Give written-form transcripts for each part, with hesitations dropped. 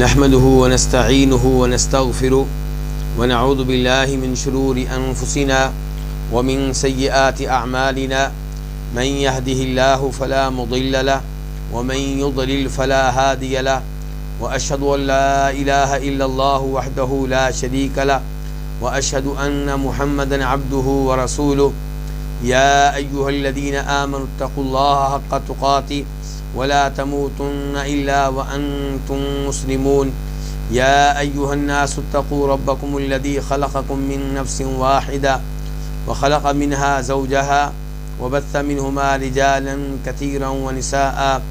نحمده ونستعينه ونستغفره ونعوذ بالله من شرور أنفسنا ومن سيئات أعمالنا من يهده الله فلا مضل له ومن يضلل فلا هادي له وأشهد أن لا إله إلا الله وحده لا شريك له وأشهد أن محمدا عبده ورسوله يا أيها الذين آمنوا اتقوا الله حق تقاته ولا تموتن إلا وأنتم مسلمون يا أيها الناس اتقوا ربكم الذي خلقكم من نفس واحدة وخلق منها زوجها وبث منهما رجالا كثيرا ونساء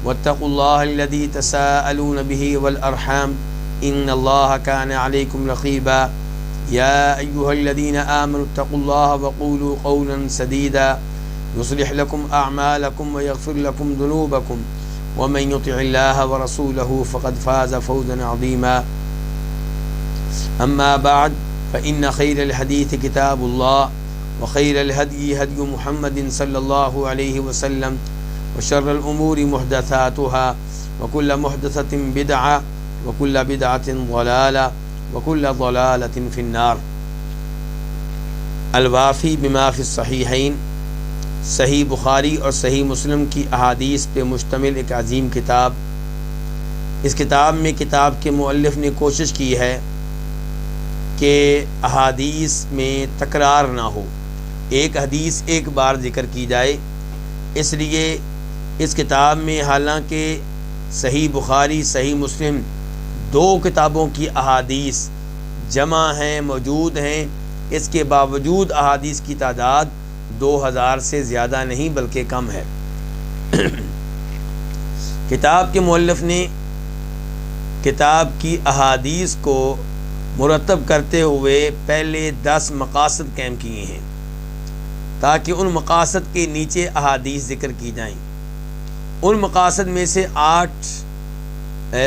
واتقوا الله الذي تساءلون به والأرحام إن الله كان عليكم رقيبا يا أيها الذين آمنوا اتقوا الله وقولوا قولا سديدا يصلح لكم أعمالكم ويغفر لكم ذنوبكم ومن يطع الله ورسوله فقد فاز فوزا عظيما أما بعد فإن خير الحديث كتاب الله وخير الهدي هدي محمد صلى الله عليه وسلم وشر الأمور محدثاتها وكل محدثة بدعة وكل بدعة ضلالة وكل ضلالة في النار. الوافی بما فی الصحیحین، صحیح بخاری اور صحیح مسلم کی احادیث پہ مشتمل ایک عظیم کتاب. اس کتاب میں کتاب کے مؤلف نے کوشش کی ہے کہ احادیث میں تکرار نہ ہو، ایک حدیث ایک بار ذکر کی جائے. اس لیے اس کتاب میں حالانکہ صحیح بخاری صحیح مسلم دو کتابوں کی احادیث جمع ہیں، موجود ہیں، اس کے باوجود احادیث کی تعداد 2000 سے زیادہ نہیں بلکہ کم ہے. کتاب کے مؤلف نے کتاب کی احادیث کو مرتب کرتے ہوئے پہلے 10 مقاصد قائم کیے ہیں تاکہ ان مقاصد کے نیچے احادیث ذکر کی جائیں. ان مقاصد میں سے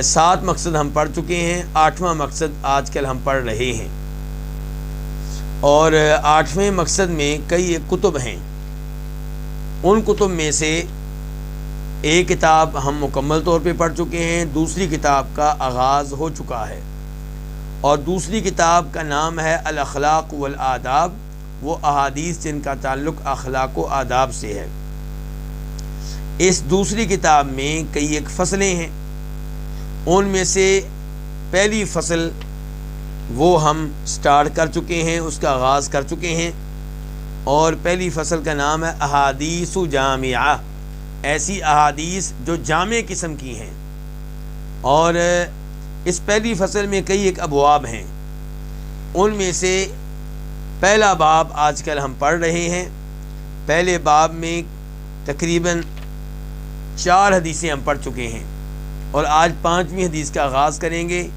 7 مقصد ہم پڑھ چکے ہیں، 8واں مقصد آج کل ہم پڑھ رہے ہیں. اور 8ویں مقصد میں کئی کتب ہیں. ان کتب میں سے ایک کتاب ہم مکمل طور پہ پڑھ چکے ہیں، دوسری کتاب کا آغاز ہو چکا ہے، اور دوسری کتاب کا نام ہے الاخلاق والآداب، وہ احادیث جن کا تعلق اخلاق و آداب سے ہے. اس دوسری کتاب میں کئی فصلیں ہیں. ان میں سے پہلی فصل وہ ہم سٹارٹ کر چکے ہیں، اس کا آغاز کر چکے ہیں، اور پہلی فصل کا نام ہے احادیث جامعہ، ایسی احادیث جو جامع قسم کی ہیں. اور اس پہلی فصل میں کئی ابواب ہیں. ان میں سے پہلا باب آج کل ہم پڑھ رہے ہیں. پہلے باب میں تقریباً 4 حدیثیں ہم پڑھ چکے ہیں، اور آج 5ویں حدیث کا آغاز کریں گے.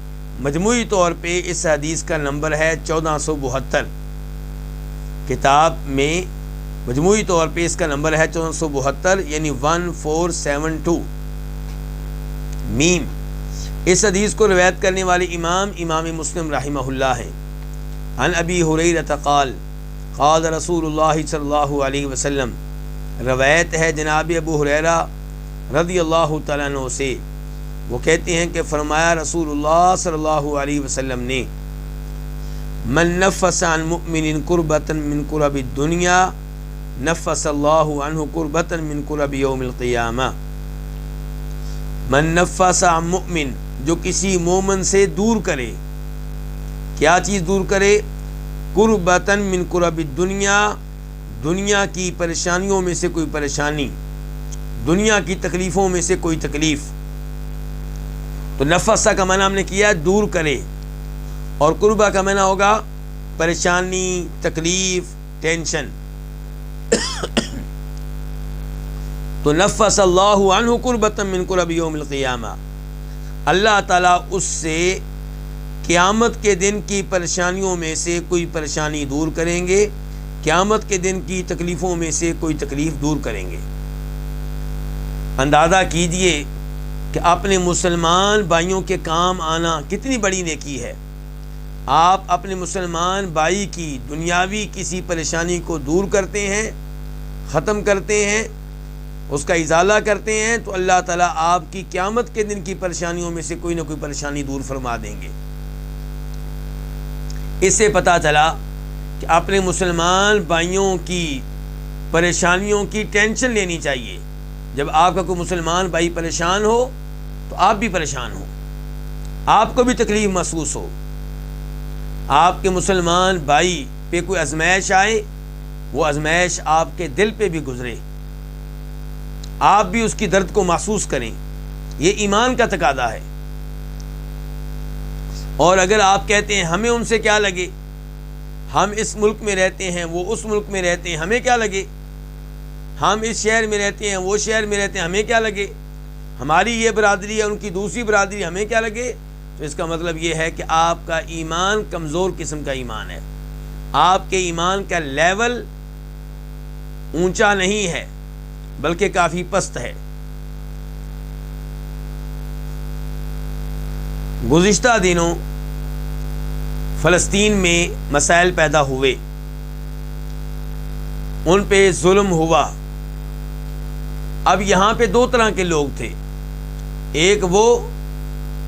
مجموعی طور پہ اس حدیث کا نمبر ہے 1472. کتاب میں مجموعی طور پہ اس کا نمبر ہے 1472، یعنی 1472 میم. اس حدیث کو روایت کرنے والے امام مسلم رحمہ اللہ ہیں. عن ابی ہریرہ قال قال رسول اللہ صلی اللہ علیہ وسلم، روایت ہے جناب ابو ہریرہ رضی اللہ تعالیٰ عنہ سے، وہ کہتے ہیں کہ فرمایا رسول اللہ صلی اللہ علیہ وسلم نے، من نفس عن مؤمن کربۃ من کرب الدنیا نفس اللہ عنہ کربۃ من کرب یوم القیامہ. من نفس عن مؤمن، جو کسی مومن سے دور کرے، کیا چیز دور کرے؟ کربۃ من کرب الدنیا، دنیا کی پریشانیوں میں سے کوئی پریشانی، دنیا کی تکلیفوں میں سے کوئی تکلیف. تو نفسہ کا معنی ہم نے کیا دور کرے، اور قربہ کا معنی ہوگا پریشانی، تکلیف، ٹینشن. تو نفس اللہ عنہ قربۃ من قرب یوم القیامہ، اللہ تعالیٰ اس سے قیامت کے دن کی پریشانیوں میں سے کوئی پریشانی دور کریں گے، قیامت کے دن کی تکلیفوں میں سے کوئی تکلیف دور کریں گے. اندازہ کیجئے کہ اپنے مسلمان بھائیوں کے کام آنا کتنی بڑی نیکی ہے. آپ اپنے مسلمان بھائی کی دنیاوی کسی پریشانی کو دور کرتے ہیں، ختم کرتے ہیں، اس کا ازالہ کرتے ہیں تو اللہ تعالیٰ آپ کی قیامت کے دن کی پریشانیوں میں سے کوئی نہ کوئی پریشانی دور فرما دیں گے۔ اس سے پتہ چلا کہ اپنے مسلمان بھائیوں کی پریشانیوں کی ٹینشن لینی چاہیے۔ جب آپ کا کوئی مسلمان بھائی پریشان ہو تو آپ بھی پریشان ہو، آپ کو بھی تکلیف محسوس ہو۔ آپ کے مسلمان بھائی پہ کوئی آزمائش آئے، وہ آزمائش آپ کے دل پہ بھی گزرے، آپ بھی اس کی درد کو محسوس کریں، یہ ایمان کا تقاضا ہے۔ اور اگر آپ کہتے ہیں ہمیں ان سے کیا لگے، ہم اس ملک میں رہتے ہیں وہ اس ملک میں رہتے ہیں، ہمیں کیا لگے، ہم اس شہر میں رہتے ہیں وہ شہر میں رہتے ہیں، ہمیں کیا لگے، ہماری یہ برادری ہے ان کی دوسری برادری، ہمیں کیا لگے، تو اس کا مطلب یہ ہے کہ آپ کا ایمان کمزور قسم کا ایمان ہے، آپ کے ایمان کا لیول اونچا نہیں ہے بلکہ کافی پست ہے۔ گزشتہ دنوں فلسطین میں مسائل پیدا ہوئے، ان پہ ظلم ہوا۔ اب یہاں پہ دو طرح کے لوگ تھے، ایک وہ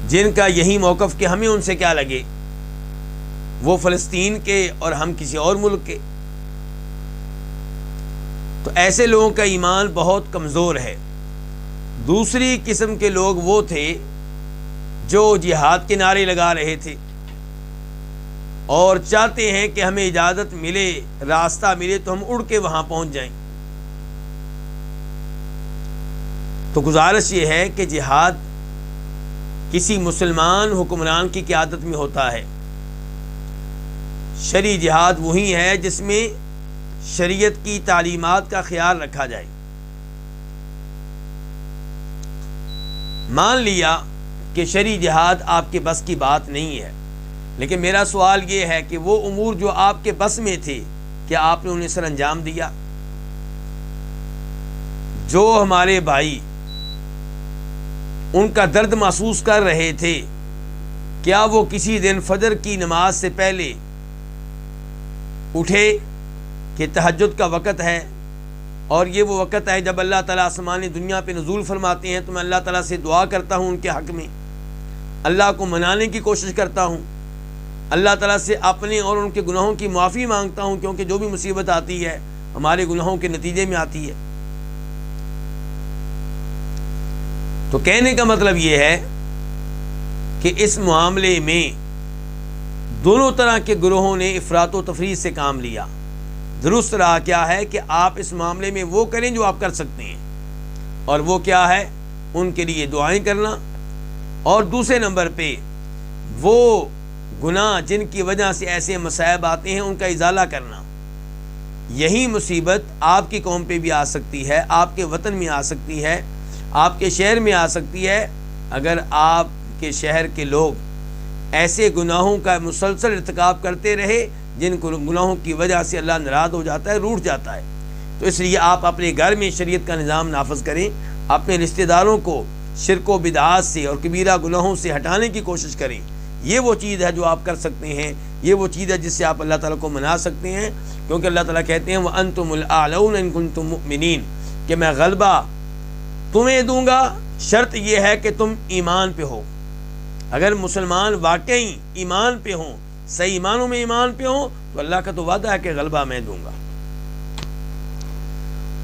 جن کا یہی موقف کہ ہمیں ان سے کیا لگے، وہ فلسطین کے اور ہم کسی اور ملک کے، تو ایسے لوگوں کا ایمان بہت کمزور ہے۔ دوسری قسم کے لوگ وہ تھے جو جہاد کے نعرے لگا رہے تھے اور چاہتے ہیں کہ ہمیں اجازت ملے، راستہ ملے تو ہم اڑ کے وہاں پہنچ جائیں۔ تو گزارش یہ ہے کہ جہاد کسی مسلمان حکمران کی قیادت میں ہوتا ہے۔ شرعی جہاد وہی ہے جس میں شریعت کی تعلیمات کا خیال رکھا جائے۔ مان لیا کہ شرعی جہاد آپ کے بس کی بات نہیں ہے، لیکن میرا سوال یہ ہے کہ وہ امور جو آپ کے بس میں تھے کیا آپ نے انہیں سر انجام دیا؟ جو ہمارے بھائی ان کا درد محسوس کر رہے تھے، کیا وہ کسی دن فجر کی نماز سے پہلے اٹھے کہ تہجد کا وقت ہے اور یہ وہ وقت ہے جب اللہ تعالیٰ آسمانی دنیا پہ نزول فرماتے ہیں، تو میں اللہ تعالیٰ سے دعا کرتا ہوں ان کے حق میں، اللہ کو منانے کی کوشش کرتا ہوں، اللہ تعالیٰ سے اپنے اور ان کے گناہوں کی معافی مانگتا ہوں، کیونکہ جو بھی مصیبت آتی ہے ہمارے گناہوں کے نتیجے میں آتی ہے۔ تو کہنے کا مطلب یہ ہے کہ اس معاملے میں دونوں طرح کے گروہوں نے افراط و تفریط سے کام لیا۔ درست رہا کیا ہے کہ آپ اس معاملے میں وہ کریں جو آپ کر سکتے ہیں، اور وہ کیا ہے، ان کے لیے دعائیں کرنا، اور دوسرے نمبر پہ وہ گناہ جن کی وجہ سے ایسے مصائب آتے ہیں ان کا ازالہ کرنا۔ یہی مصیبت آپ کی قوم پہ بھی آ سکتی ہے، آپ کے وطن میں آ سکتی ہے، آپ کے شہر میں آ سکتی ہے، اگر آپ کے شہر کے لوگ ایسے گناہوں کا مسلسل ارتکاب کرتے رہے جن گناہوں کی وجہ سے اللہ ناراض ہو جاتا ہے، روٹھ جاتا ہے۔ تو اس لیے آپ اپنے گھر میں شریعت کا نظام نافذ کریں، اپنے رشتہ داروں کو شرک و بدعات سے اور کبیرہ گناہوں سے ہٹانے کی کوشش کریں۔ یہ وہ چیز ہے جو آپ کر سکتے ہیں، یہ وہ چیز ہے جس سے آپ اللہ تعالیٰ کو منا سکتے ہیں، کیونکہ اللہ تعالیٰ کہتے ہیں وَأَنْتُمُ الْأَعْلَوْنَ إِن كُنتُم مُؤْمِنِينَ، کہ میں غلبہ تمہیں دوں گا، شرط یہ ہے کہ تم ایمان پہ ہو۔ اگر مسلمان واقعی ایمان پہ ہوں، صحیح ایمانوں میں ایمان پہ ہوں، تو اللہ کا تو وعدہ ہے کہ غلبہ میں دوں گا۔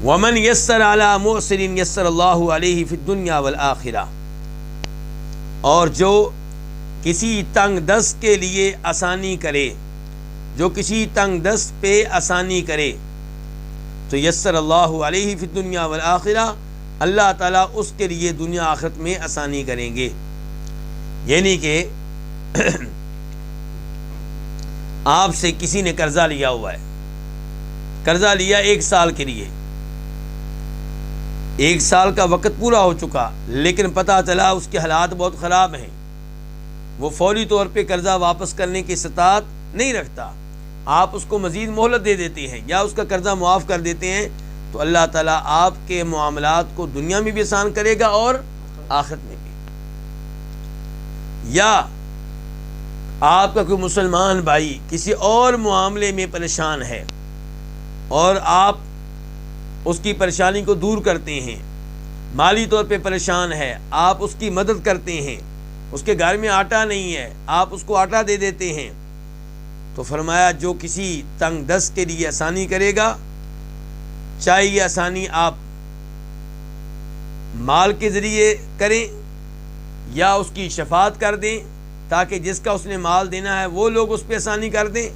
وَمَنْ يَسَّرَ عَلَى مُعْسِرٍ يَسَّرَ اللَّهُ عَلَيْهِ فِي الدُّنْيَا وَالْآخِرَةِ، اور جو کسی تنگ دست کے لیے آسانی کرے، جو کسی تنگ دست پہ آسانی کرے، تو یسر اللہ علیہ فی الدنیا والآخرہ، اللہ تعالیٰ اس کے لیے دنیا آخرت میں آسانی کریں گے۔ یعنی کہ آپ سے کسی نے قرضہ لیا ہوا ہے، قرضہ لیا 1 سال کے لیے، 1 سال کا وقت پورا ہو چکا، لیکن پتہ چلا اس کے حالات بہت خراب ہیں، وہ فوری طور پہ قرضہ واپس کرنے کی استطاعت نہیں رکھتا، آپ اس کو مزید مہلت دے دیتے ہیں یا اس کا قرضہ معاف کر دیتے ہیں، تو اللہ تعالیٰ آپ کے معاملات کو دنیا میں بھی آسان کرے گا اور آخرت میں بھی۔ یا آپ کا کوئی مسلمان بھائی کسی اور معاملے میں پریشان ہے اور آپ اس کی پریشانی کو دور کرتے ہیں، مالی طور پہ پریشان ہے، آپ اس کی مدد کرتے ہیں، اس کے گھر میں آٹا نہیں ہے، آپ اس کو آٹا دے دیتے ہیں، تو فرمایا جو کسی تنگ دست کے لیے آسانی کرے گا، چاہے یہ آسانی آپ مال کے ذریعے کریں یا اس کی شفاعت کر دیں تاکہ جس کا اس نے مال دینا ہے وہ لوگ اس پہ آسانی کر دیں،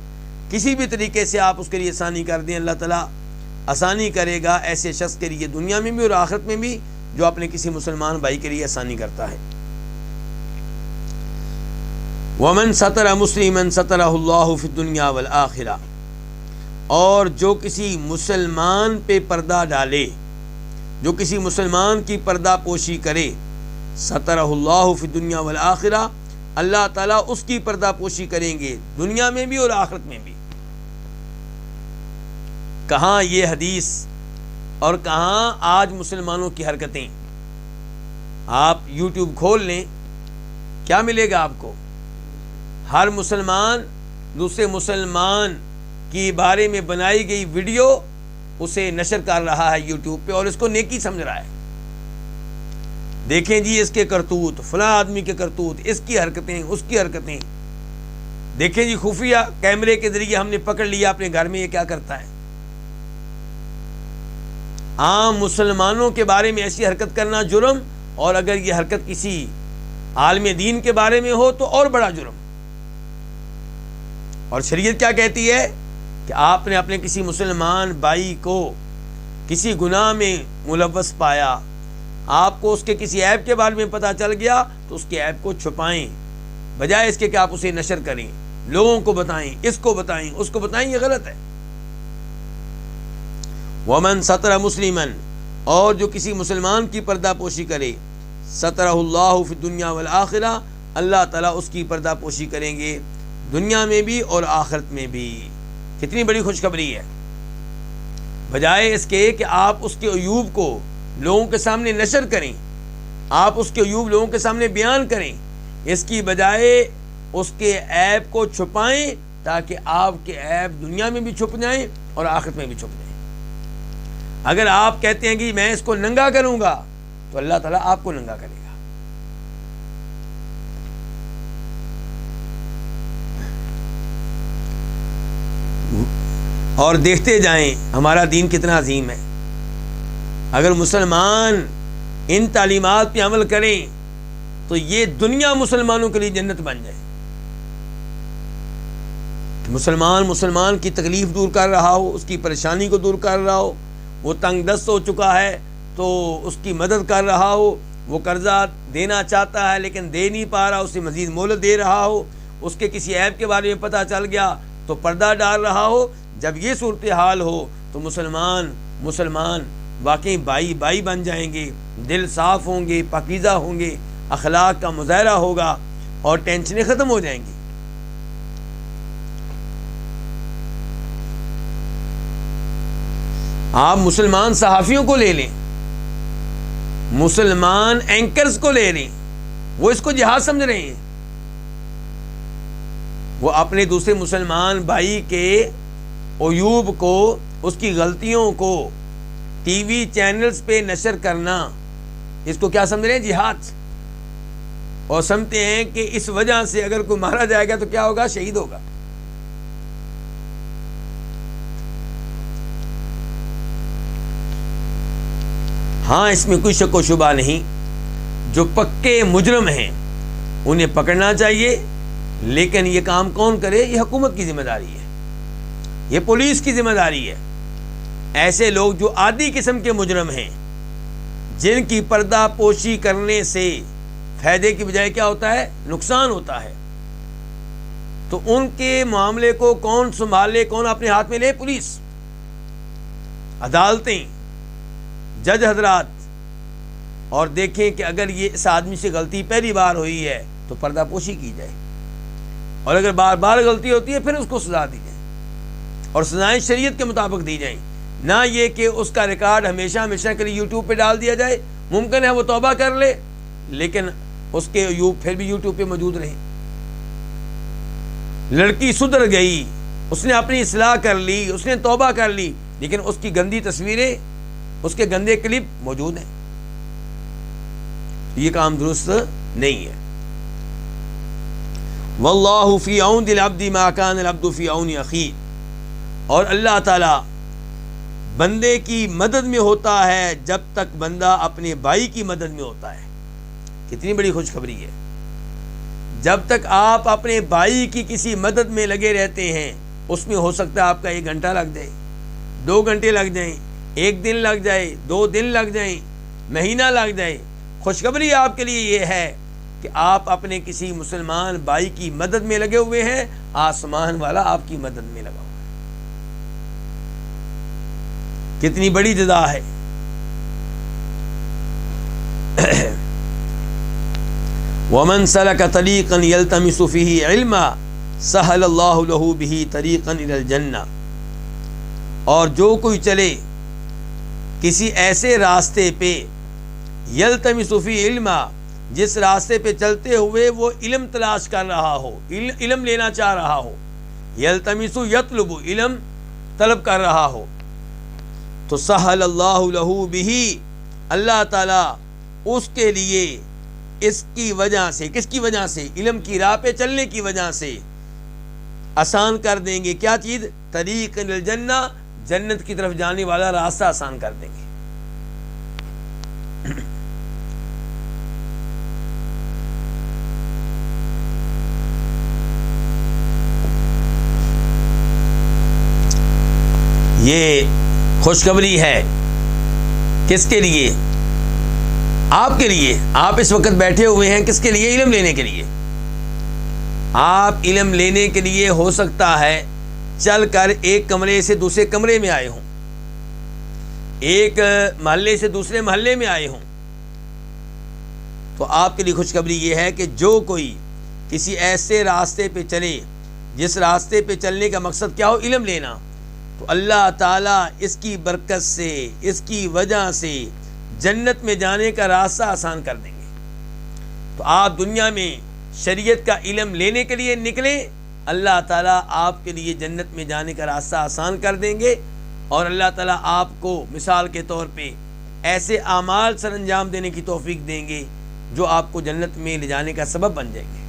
کسی بھی طریقے سے آپ اس کے لیے آسانی کر دیں، اللہ تعالیٰ آسانی کرے گا ایسے شخص کے لیے دنیا میں بھی اور آخرت میں بھی جو اپنے کسی مسلمان بھائی کے لیے آسانی کرتا ہے۔ وَمَن سَتَرَ مُسْلِمًا سَتَرَهُ اللَّهُ فِي الدُّنْيَا وَالْآخِرَةِ، اور جو کسی مسلمان پہ پردہ ڈالے، جو کسی مسلمان کی پردہ پوشی کرے، سَتَرَهُ اللَّهُ فِي الدُّنْيَا وَالْآخِرَةِ، اللہ تعالیٰ اس کی پردہ پوشی کریں گے دنیا میں بھی اور آخرت میں بھی۔ کہاں یہ حدیث اور کہاں آج مسلمانوں کی حرکتیں؟ آپ یوٹیوب کھول لیں، کیا ملے گا آپ کو؟ ہر مسلمان دوسرے مسلمان کی بارے میں بنائی گئی ویڈیو اسے نشر کر رہا ہے یوٹیوب پہ اور اس کو نیکی سمجھ رہا ہے۔ دیکھیں جی اس کے کرتوت، فلاں آدمی کے کرتوت، اس کی حرکتیں، اس کی حرکتیں دیکھیں جی، خفیہ کیمرے کے ذریعے ہم نے پکڑ لیا اپنے گھر میں یہ کیا کرتا ہے۔ عام مسلمانوں کے بارے میں ایسی حرکت کرنا جرم، اور اگر یہ حرکت کسی عالم دین کے بارے میں ہو تو اور بڑا جرم۔ اور شریعت کیا کہتی ہے کہ آپ نے اپنے کسی مسلمان بھائی کو کسی گناہ میں ملوث پایا، آپ کو اس کے کسی عیب کے بارے میں پتہ چل گیا تو اس کے عیب کو چھپائیں، بجائے اس کے کہ آپ اسے نشر کریں، لوگوں کو بتائیں، اس کو بتائیں، اس کو بتائیں، یہ غلط ہے۔ وَمَن سَتَرَ مُسْلِمًا، اور جو کسی مسلمان کی پردہ پوشی کرے، سَتَرَهُ اللَّهُ فِي الدُّنْيَا وَالْآخِرَةِ، اللہ تعالیٰ اس کی پردہ پوشی کریں گے دنیا میں بھی اور آخرت میں بھی۔ کتنی بڑی خوشخبری ہے، بجائے اس کے کہ آپ اس کے عیوب کو لوگوں کے سامنے نشر کریں، آپ اس کے عیوب لوگوں کے سامنے بیان کریں، اس کی بجائے اس کے عیب کو چھپائیں تاکہ آپ کے عیب دنیا میں بھی چھپ جائیں اور آخرت میں بھی چھپ جائیں۔ اگر آپ کہتے ہیں کہ میں اس کو ننگا کروں گا تو اللہ تعالیٰ آپ کو ننگا کرے گا۔ اور دیکھتے جائیں ہمارا دین کتنا عظیم ہے۔ اگر مسلمان ان تعلیمات پہ عمل کریں تو یہ دنیا مسلمانوں کے لیے جنت بن جائے۔ کہ مسلمان کی تکلیف دور کر رہا ہو، اس کی پریشانی کو دور کر رہا ہو، وہ تنگ دست ہو چکا ہے تو اس کی مدد کر رہا ہو، وہ قرضہ دینا چاہتا ہے لیکن دے نہیں پا رہا، اسے مزید مہلت دے رہا ہو، اس کے کسی عیب کے بارے میں پتہ چل گیا تو پردہ ڈال رہا ہو۔ جب یہ صورتحال ہو تو مسلمان واقعی بائی بن جائیں گے، دل صاف ہوں گے، پاکیزہ ہوں گے، اخلاق کا مظاہرہ ہوگا اور ٹینشنیں ختم ہو جائیں گی۔ آپ مسلمان صحافیوں کو لے لیں، مسلمان اینکرز کو لے لیں، وہ اس کو جہاد سمجھ رہے ہیں، وہ اپنے دوسرے مسلمان بھائی کے عیوب کو، اس کی غلطیوں کو ٹی وی چینلز پہ نشر کرنا، اس کو کیا سمجھ رہے ہیں؟ جہاد۔ اور سمجھتے ہیں کہ اس وجہ سے اگر کوئی مارا جائے گا تو کیا ہوگا؟ شہید ہوگا۔ ہاں اس میں کوئی شک و شبہ نہیں، جو پکے مجرم ہیں انہیں پکڑنا چاہیے، لیکن یہ کام کون کرے؟ یہ حکومت کی ذمہ داری ہے، یہ پولیس کی ذمہ داری ہے۔ ایسے لوگ جو عادی قسم کے مجرم ہیں، جن کی پردہ پوشی کرنے سے فائدے کی بجائے کیا ہوتا ہے؟ نقصان ہوتا ہے، تو ان کے معاملے کو کون سنبھالے، کون اپنے ہاتھ میں لے؟ پولیس، عدالتیں، جج حضرات۔ اور دیکھیں کہ اگر یہ اس آدمی سے غلطی پہلی بار ہوئی ہے تو پردہ پوشی کی جائے، اور اگر بار بار غلطی ہوتی ہے پھر اس کو سزا دی جائے، اور سزائیں شریعت کے مطابق دی جائیں، نہ یہ کہ اس کا ریکارڈ ہمیشہ کے لیے یوٹیوب پہ ڈال دیا جائے۔ ممکن ہے وہ توبہ کر لے لیکن اس کے عیوب پھر بھی یوٹیوب پہ موجود رہے۔ لڑکی سدھر گئی، اس نے اپنی اصلاح کر لی، اس نے توبہ کر لی، لیکن اس کی گندی تصویریں، اس کے گندے کلپ موجود ہیں۔ یہ کام درست نہیں ہے۔ واللہ فی عون العبد ما کان العبد فی عون اخیہ، اور اللہ تعالیٰ بندے کی مدد میں ہوتا ہے جب تک بندہ اپنے بھائی کی مدد میں ہوتا ہے۔ کتنی بڑی خوشخبری ہے، جب تک آپ اپنے بھائی کی کسی مدد میں لگے رہتے ہیں، اس میں ہو سکتا ہے آپ کا 1 گھنٹہ لگ جائے، 2 گھنٹے لگ جائیں، 1 دن لگ جائے، 2 دن لگ جائیں، مہینہ لگ جائے۔ خوشخبری آپ کے لیے یہ ہے کہ آپ اپنے کسی مسلمان بھائی کی مدد میں لگے ہوئے ہیں، آسمان والا آپ کی مدد میں لگا ہوا ہے۔ کتنی بڑی جزا ہے۔ وَمَنْ سَلَكَ طَرِيقًا يَلْتَمِسُ فِيهِ عِلْمًا سَهَلَ اللَّهُ لَهُ بِهِ طَرِيقًا إِلَى الْجَنَّةِ، اور جو کوئی چلے کسی ایسے راستے پہ، يَلْتَمِسُ فِيهِ عِلْمًا، جس راستے پہ چلتے ہوئے وہ علم تلاش کر رہا ہو، علم لینا چاہ رہا ہو، يَلْتَمِسُ يَطْلُبُ، علم طلب کر رہا ہو، تو سہل اللہ لہ بہ، اللہ تعالیٰ اس کے لیے اس کی وجہ سے، کس کی وجہ سے؟ علم کی راہ پہ چلنے کی وجہ سے آسان کر دیں گے۔ کیا چیز؟ طریق الجنہ، جنت کی طرف جانے والا راستہ آسان کر دیں گے۔ یہ خوشخبری ہے کس کے لیے؟ آپ کے لیے۔ آپ اس وقت بیٹھے ہوئے ہیں کس کے لیے؟ علم لینے کے لیے۔ آپ علم لینے کے لیے ہو سکتا ہے چل کر ایک کمرے سے دوسرے کمرے میں آئے ہوں، ایک محلے سے دوسرے محلے میں آئے ہوں، تو آپ کے لیے خوشخبری یہ ہے کہ جو کوئی کسی ایسے راستے پہ چلے جس راستے پہ چلنے کا مقصد کیا ہو؟ علم لینا، تو اللہ تعالیٰ اس کی برکت سے، اس کی وجہ سے جنت میں جانے کا راستہ آسان کر دیں گے۔ تو آپ دنیا میں شریعت کا علم لینے کے لیے نکلیں، اللہ تعالیٰ آپ کے لیے جنت میں جانے کا راستہ آسان کر دیں گے، اور اللہ تعالیٰ آپ کو مثال کے طور پہ ایسے اعمال سر انجام دینے کی توفیق دیں گے جو آپ کو جنت میں لے جانے کا سبب بن جائیں گے۔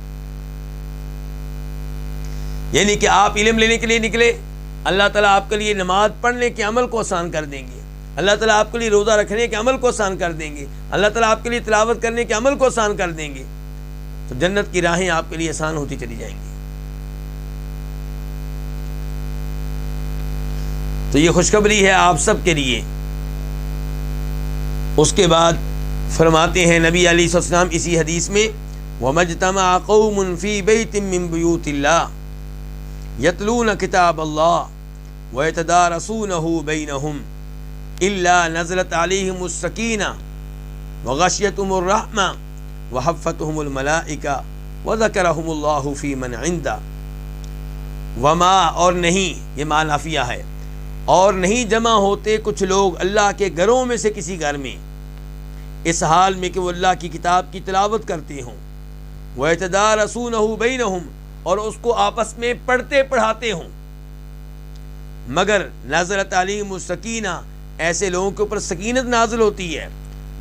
یعنی کہ آپ علم لینے کے لیے نکلے، اللہ تعالیٰ آپ کے لیے نماز پڑھنے کے عمل کو آسان کر دیں گے، اللہ تعالیٰ آپ کے لیے روزہ رکھنے کے عمل کو آسان کر دیں گے، اللہ تعالیٰ آپ کے لیے تلاوت کرنے کے عمل کو آسان کر دیں گے، تو جنت کی راہیں آپ کے لیے آسان ہوتی چلی جائیں گی۔ تو یہ خوشخبری ہے آپ سب کے لیے۔ اس کے بعد فرماتے ہیں نبی علیہ السلام اسی حدیث میں، وَمَجْتَمَعَ قَوْمٌ فِي بَيْتٍ مِّن بُيُوتِ اللَّهِ يَتْلُونَ كِتَابَ اللَّهِ وَيَتَدَارَسُونَهُ بَيْنَهُمْ إِلَّا نَزَلَتْ عَلَيْهِمُ السَّكِينَةُ وَغَشِيَتْهُمُ الرَّحْمَةُ وَحَفَّتْهُمُ الْمَلَائِكَةُ وَذَكَرَهُمُ اللَّهُ فِي مَنْ عِندَهُ وَمَا، اور نہیں، یہ ما نافیہ ہے، اور نہیں جمع ہوتے کچھ لوگ اللہ کے گھروں میں سے کسی گھر میں اس حال میں کہ وہ اللہ کی کتاب کی تلاوت کرتے ہوں، وَيَتَدَارَسُونَهُ بَيْنَهُمْ، اور اس کو آپس میں پڑھتے پڑھاتے ہوں، مگر نزلت علیہم السکینہ، ایسے لوگوں کے اوپر سکینت نازل ہوتی ہے،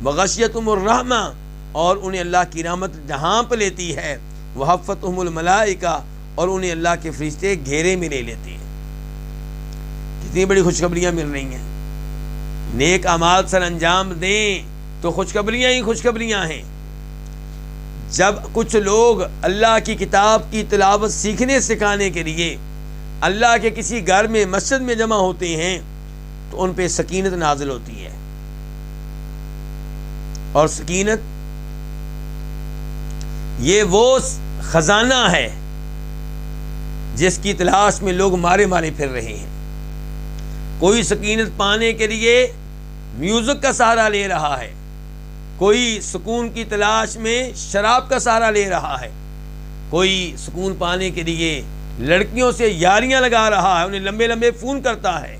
وغشیتہم الرحمہ، اور انہیں اللہ کی رحمت ڈھانپ لیتی ہے، وحفتہم الملائکہ، اور انہیں اللہ کے فرشتے گھیرے میں لے لیتے ہیں۔ کتنی بڑی خوشخبریاں مل رہی ہیں۔ نیک اعمال سر انجام دیں تو خوشخبریاں ہی خوشخبریاں ہیں۔ جب کچھ لوگ اللہ کی کتاب کی تلاوت سیکھنے سکھانے کے لیے اللہ کے کسی گھر میں، مسجد میں جمع ہوتے ہیں تو ان پہ سکینت نازل ہوتی ہے، اور سکینت یہ وہ خزانہ ہے جس کی تلاش میں لوگ مارے مارے پھر رہے ہیں۔ کوئی سکینت پانے کے لیے میوزک کا سہارا لے رہا ہے، کوئی سکون کی تلاش میں شراب کا سہارا لے رہا ہے، کوئی سکون پانے کے لیے لڑکیوں سے یاریاں لگا رہا ہے، انہیں لمبے لمبے فون کرتا ہے،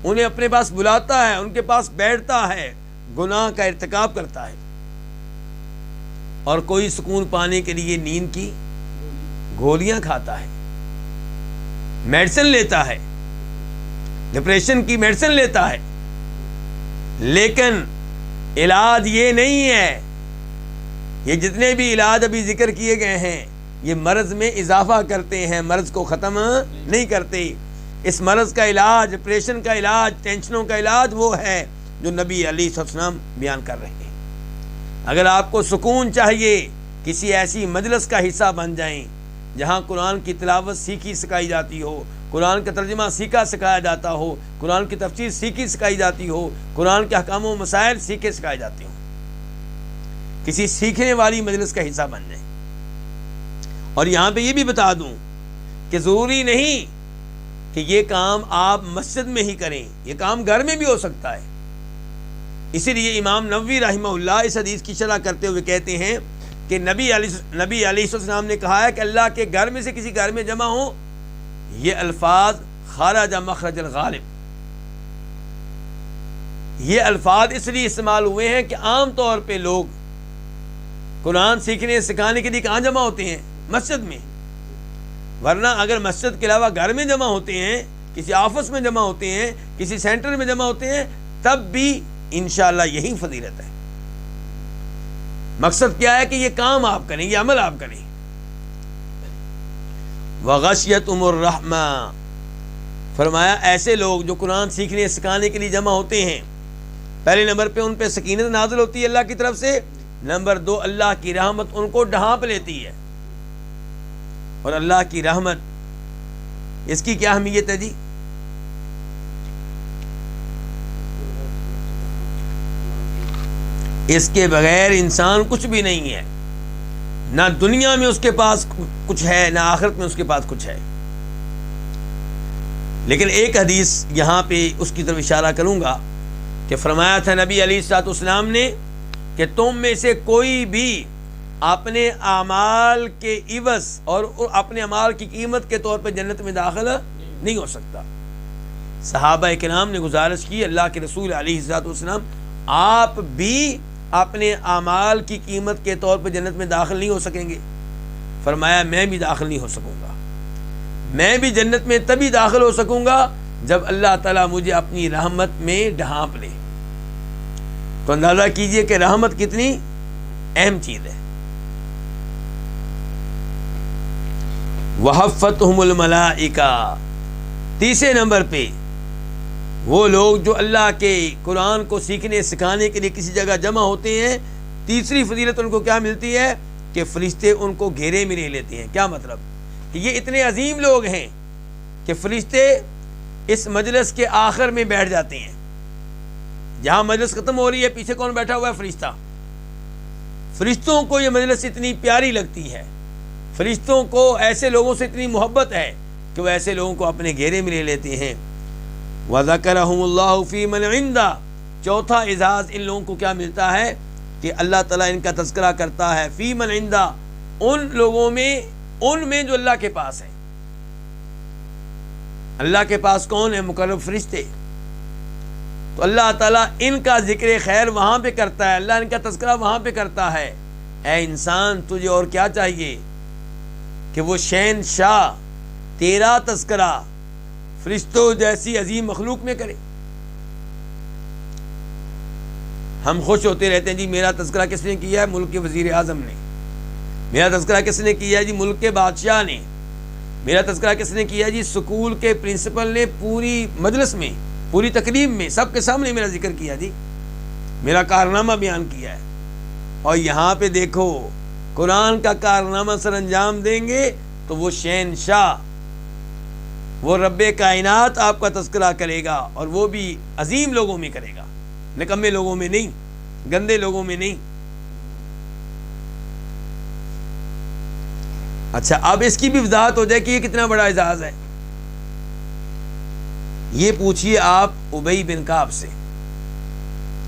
انہیں اپنے پاس بلاتا ہے، ان کے پاس بیٹھتا ہے، گناہ کا ارتکاب کرتا ہے، اور کوئی سکون پانے کے لیے نیند کی گولیاں کھاتا ہے، میڈیسن لیتا ہے، ڈپریشن کی میڈیسن لیتا ہے، لیکن علاج یہ نہیں ہے یہ جتنے بھی علاج ابھی ذکر کیے گئے ہیں یہ مرض میں اضافہ کرتے ہیں، مرض کو ختم نہیں کرتے۔ اس مرض کا علاج، پریشن کا علاج، ٹینشنوں کا علاج وہ ہے جو نبی علیہ السلام بیان کر رہے ہیں۔ اگر آپ کو سکون چاہیے، کسی ایسی مجلس کا حصہ بن جائیں جہاں قرآن کی تلاوت سیکھی سکھائی جاتی ہو، قرآن کا ترجمہ سیکھا سکھایا جاتا ہو، قرآن کی تفسیر سیکھی سکھائی جاتی ہو، قرآن کے احکام و مسائل سیکھے سکھائے جاتے ہوں، کسی سیکھنے والی مجلس کا حصہ بن جائیں۔ اور یہاں پہ یہ بھی بتا دوں کہ ضروری نہیں کہ یہ کام آپ مسجد میں ہی کریں، یہ کام گھر میں بھی ہو سکتا ہے۔ اسی لیے امام نووی رحمہ اللہ اس حدیث کی شرح کرتے ہوئے کہتے ہیں کہ نبی علیہ السلام نے کہا ہے کہ اللہ کے گھر میں سے کسی گھر میں جمع ہوں، یہ الفاظ خرج مخرج الغالب، یہ الفاظ اس لیے استعمال ہوئے ہیں کہ عام طور پہ لوگ قرآن سیکھنے سکھانے کے لیے کہاں جمع ہوتے ہیں؟ مسجد میں۔ ورنہ اگر مسجد کے علاوہ گھر میں جمع ہوتے ہیں، کسی آفس میں جمع ہوتے ہیں، کسی سینٹر میں جمع ہوتے ہیں، تب بھی انشاءاللہ یہی فضیلت ہے۔ مقصد کیا ہے کہ یہ کام آپ کریں، یہ عمل آپ کریں۔ وغشیتہم الرحمہ، فرمایا ایسے لوگ جو قرآن سیکھنے سکھانے کے لیے جمع ہوتے ہیں، پہلے نمبر پہ ان پہ سکینت نازل ہوتی ہے اللہ کی طرف سے، نمبر 2 اللہ کی رحمت ان کو ڈھانپ لیتی ہے۔ اور اللہ کی رحمت، اس کی کیا اہمیت ہے جی؟ اس کے بغیر انسان کچھ بھی نہیں ہے، نہ دنیا میں اس کے پاس کچھ ہے، نہ آخرت میں اس کے پاس کچھ ہے۔ لیکن ایک حدیث یہاں پہ اس کی طرف اشارہ کروں گا کہ فرمایا تھا نبی علیہ الصلوۃ والسلام نے کہ تم میں سے کوئی بھی اپنے اعمال کے عوض اور اپنے اعمال کی قیمت کے طور پہ جنت میں داخل نہیں ہو سکتا۔ صحابہ کرام نے گزارش کی اللہ کے رسول علیہ الصلوۃ والسلام آپ بھی اپنے اعمال کی قیمت کے طور پہ جنت میں داخل نہیں ہو سکیں گے؟ فرمایا میں بھی داخل نہیں ہو سکوں گا، میں بھی جنت میں تبھی داخل ہو سکوں گا جب اللہ تعالیٰ مجھے اپنی رحمت میں ڈھانپ لے۔ تو اندازہ کیجئے کہ رحمت کتنی اہم چیز ہے۔ وحفتہم الملائکہ، تیسرے نمبر پہ وہ لوگ جو اللہ کے قرآن کو سیکھنے سکھانے کے لیے کسی جگہ جمع ہوتے ہیں، تیسری فضیلت ان کو کیا ملتی ہے کہ فرشتے ان کو گھیرے میں لے لیتے ہیں۔ کیا مطلب؟ کہ یہ اتنے عظیم لوگ ہیں کہ فرشتے اس مجلس کے آخر میں بیٹھ جاتے ہیں، جہاں مجلس ختم ہو رہی ہے پیچھے کون بیٹھا ہوا ہے؟ فرشتہ۔ فرشتوں کو یہ مجلس اتنی پیاری لگتی ہے، فرشتوں کو ایسے لوگوں سے اتنی محبت ہے کہ وہ ایسے لوگوں کو اپنے گھیرے میں لے لیتے ہیں۔ وَذَكَرَهُمُ اللَّهُ فِي مَنْ عِنْدَهُ، چوتھا اعزاز ان لوگوں کو کیا ملتا ہے کہ اللہ تعالیٰ ان کا تذکرہ کرتا ہے فی من عندہ، ان لوگوں میں، ان میں جو اللہ کے پاس ہے۔ اللہ کے پاس کون ہے؟ مقرب فرشتے۔ تو اللہ تعالیٰ ان کا ذکر خیر وہاں پہ کرتا ہے، اللہ ان کا تذکرہ وہاں پہ کرتا ہے۔ اے انسان تجھے اور کیا چاہیے کہ وہ شہنشاہ تیرا تذکرہ فرشتوں جیسی عظیم مخلوق میں کرے۔ ہم خوش ہوتے رہتے ہیں جی میرا تذکرہ کس نے کیا ہے؟ ملک کے وزیر اعظم نے۔ میرا تذکرہ کس نے کیا ہے؟ جی ملک کے بادشاہ نے۔ میرا تذکرہ کس نے کیا ہے؟ جی اسکول کے پرنسپل نے پوری مجلس میں، پوری تقریب میں سب کے سامنے میرا ذکر کیا، جی میرا کارنامہ بیان کیا ہے۔ اور یہاں پہ دیکھو قرآن کا کارنامہ سر انجام دیں گے تو وہ شہنشاہ، وہ رب کائنات آپ کا تذکرہ کرے گا، اور وہ بھی عظیم لوگوں میں کرے گا، نکمے لوگوں میں نہیں، گندے لوگوں میں نہیں۔ اچھا اب اس کی بھی وضاحت ہو جائے کہ یہ کتنا بڑا اعزاز ہے۔ یہ پوچھئے آپ ابی بن کعب سے،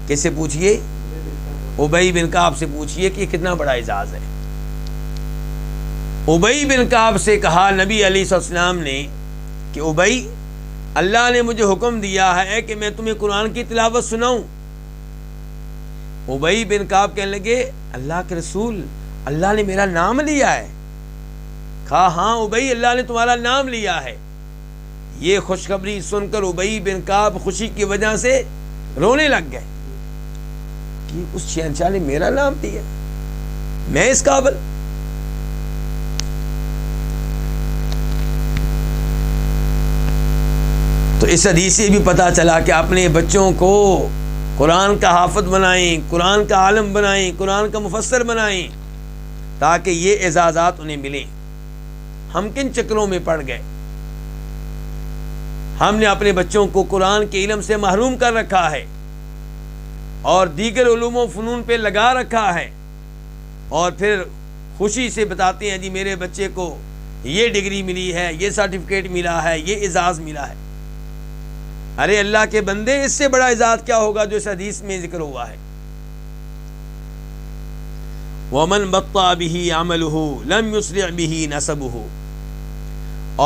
کس سے پوچھئے؟ ابی بن کعب سے پوچھئے کہ یہ کتنا بڑا اعزاز ہے۔ ابی بن کعب سے کہا نبی علیہ السلام نے کہ ابی، اللہ نے مجھے حکم دیا ہے کہ میں تمہیں قرآن کی تلاوت سناؤں۔ ابی بن کعب کہنے لگے اللہ کے رسول، اللہ نے میرا نام لیا ہے؟ کہا ہاں ابی، اللہ نے تمہارا نام لیا ہے۔ یہ خوشخبری سن کر ابی بن کعب خوشی کی وجہ سے رونے لگ گئے کہ اس شہنشاہ نے میرا نام دیا، میں اس قابل؟ تو اس حدیث سے بھی پتہ چلا کہ اپنے بچوں کو قرآن کا حافظ بنائیں، قرآن کا عالم بنائیں، قرآن کا مفسر بنائیں، تاکہ یہ اعزازات انہیں ملیں۔ ہم کن چکروں میں پڑ گئے؟ ہم نے اپنے بچوں کو قرآن کے علم سے محروم کر رکھا ہے اور دیگر علوم و فنون پہ لگا رکھا ہے، اور پھر خوشی سے بتاتے ہیں جی میرے بچے کو یہ ڈگری ملی ہے، یہ سرٹیفکیٹ ملا ہے، یہ اعزاز ملا ہے۔ ارے اللہ کے بندے، اس سے بڑا اعزاز کیا ہوگا جو اس حدیث میں ذکر ہوا ہے؟ وَمَنْ بَطَّأَ بِهِ عَمَلُهُ لَمْ يُسْرِعْ بِهِ نَسَبُهُ،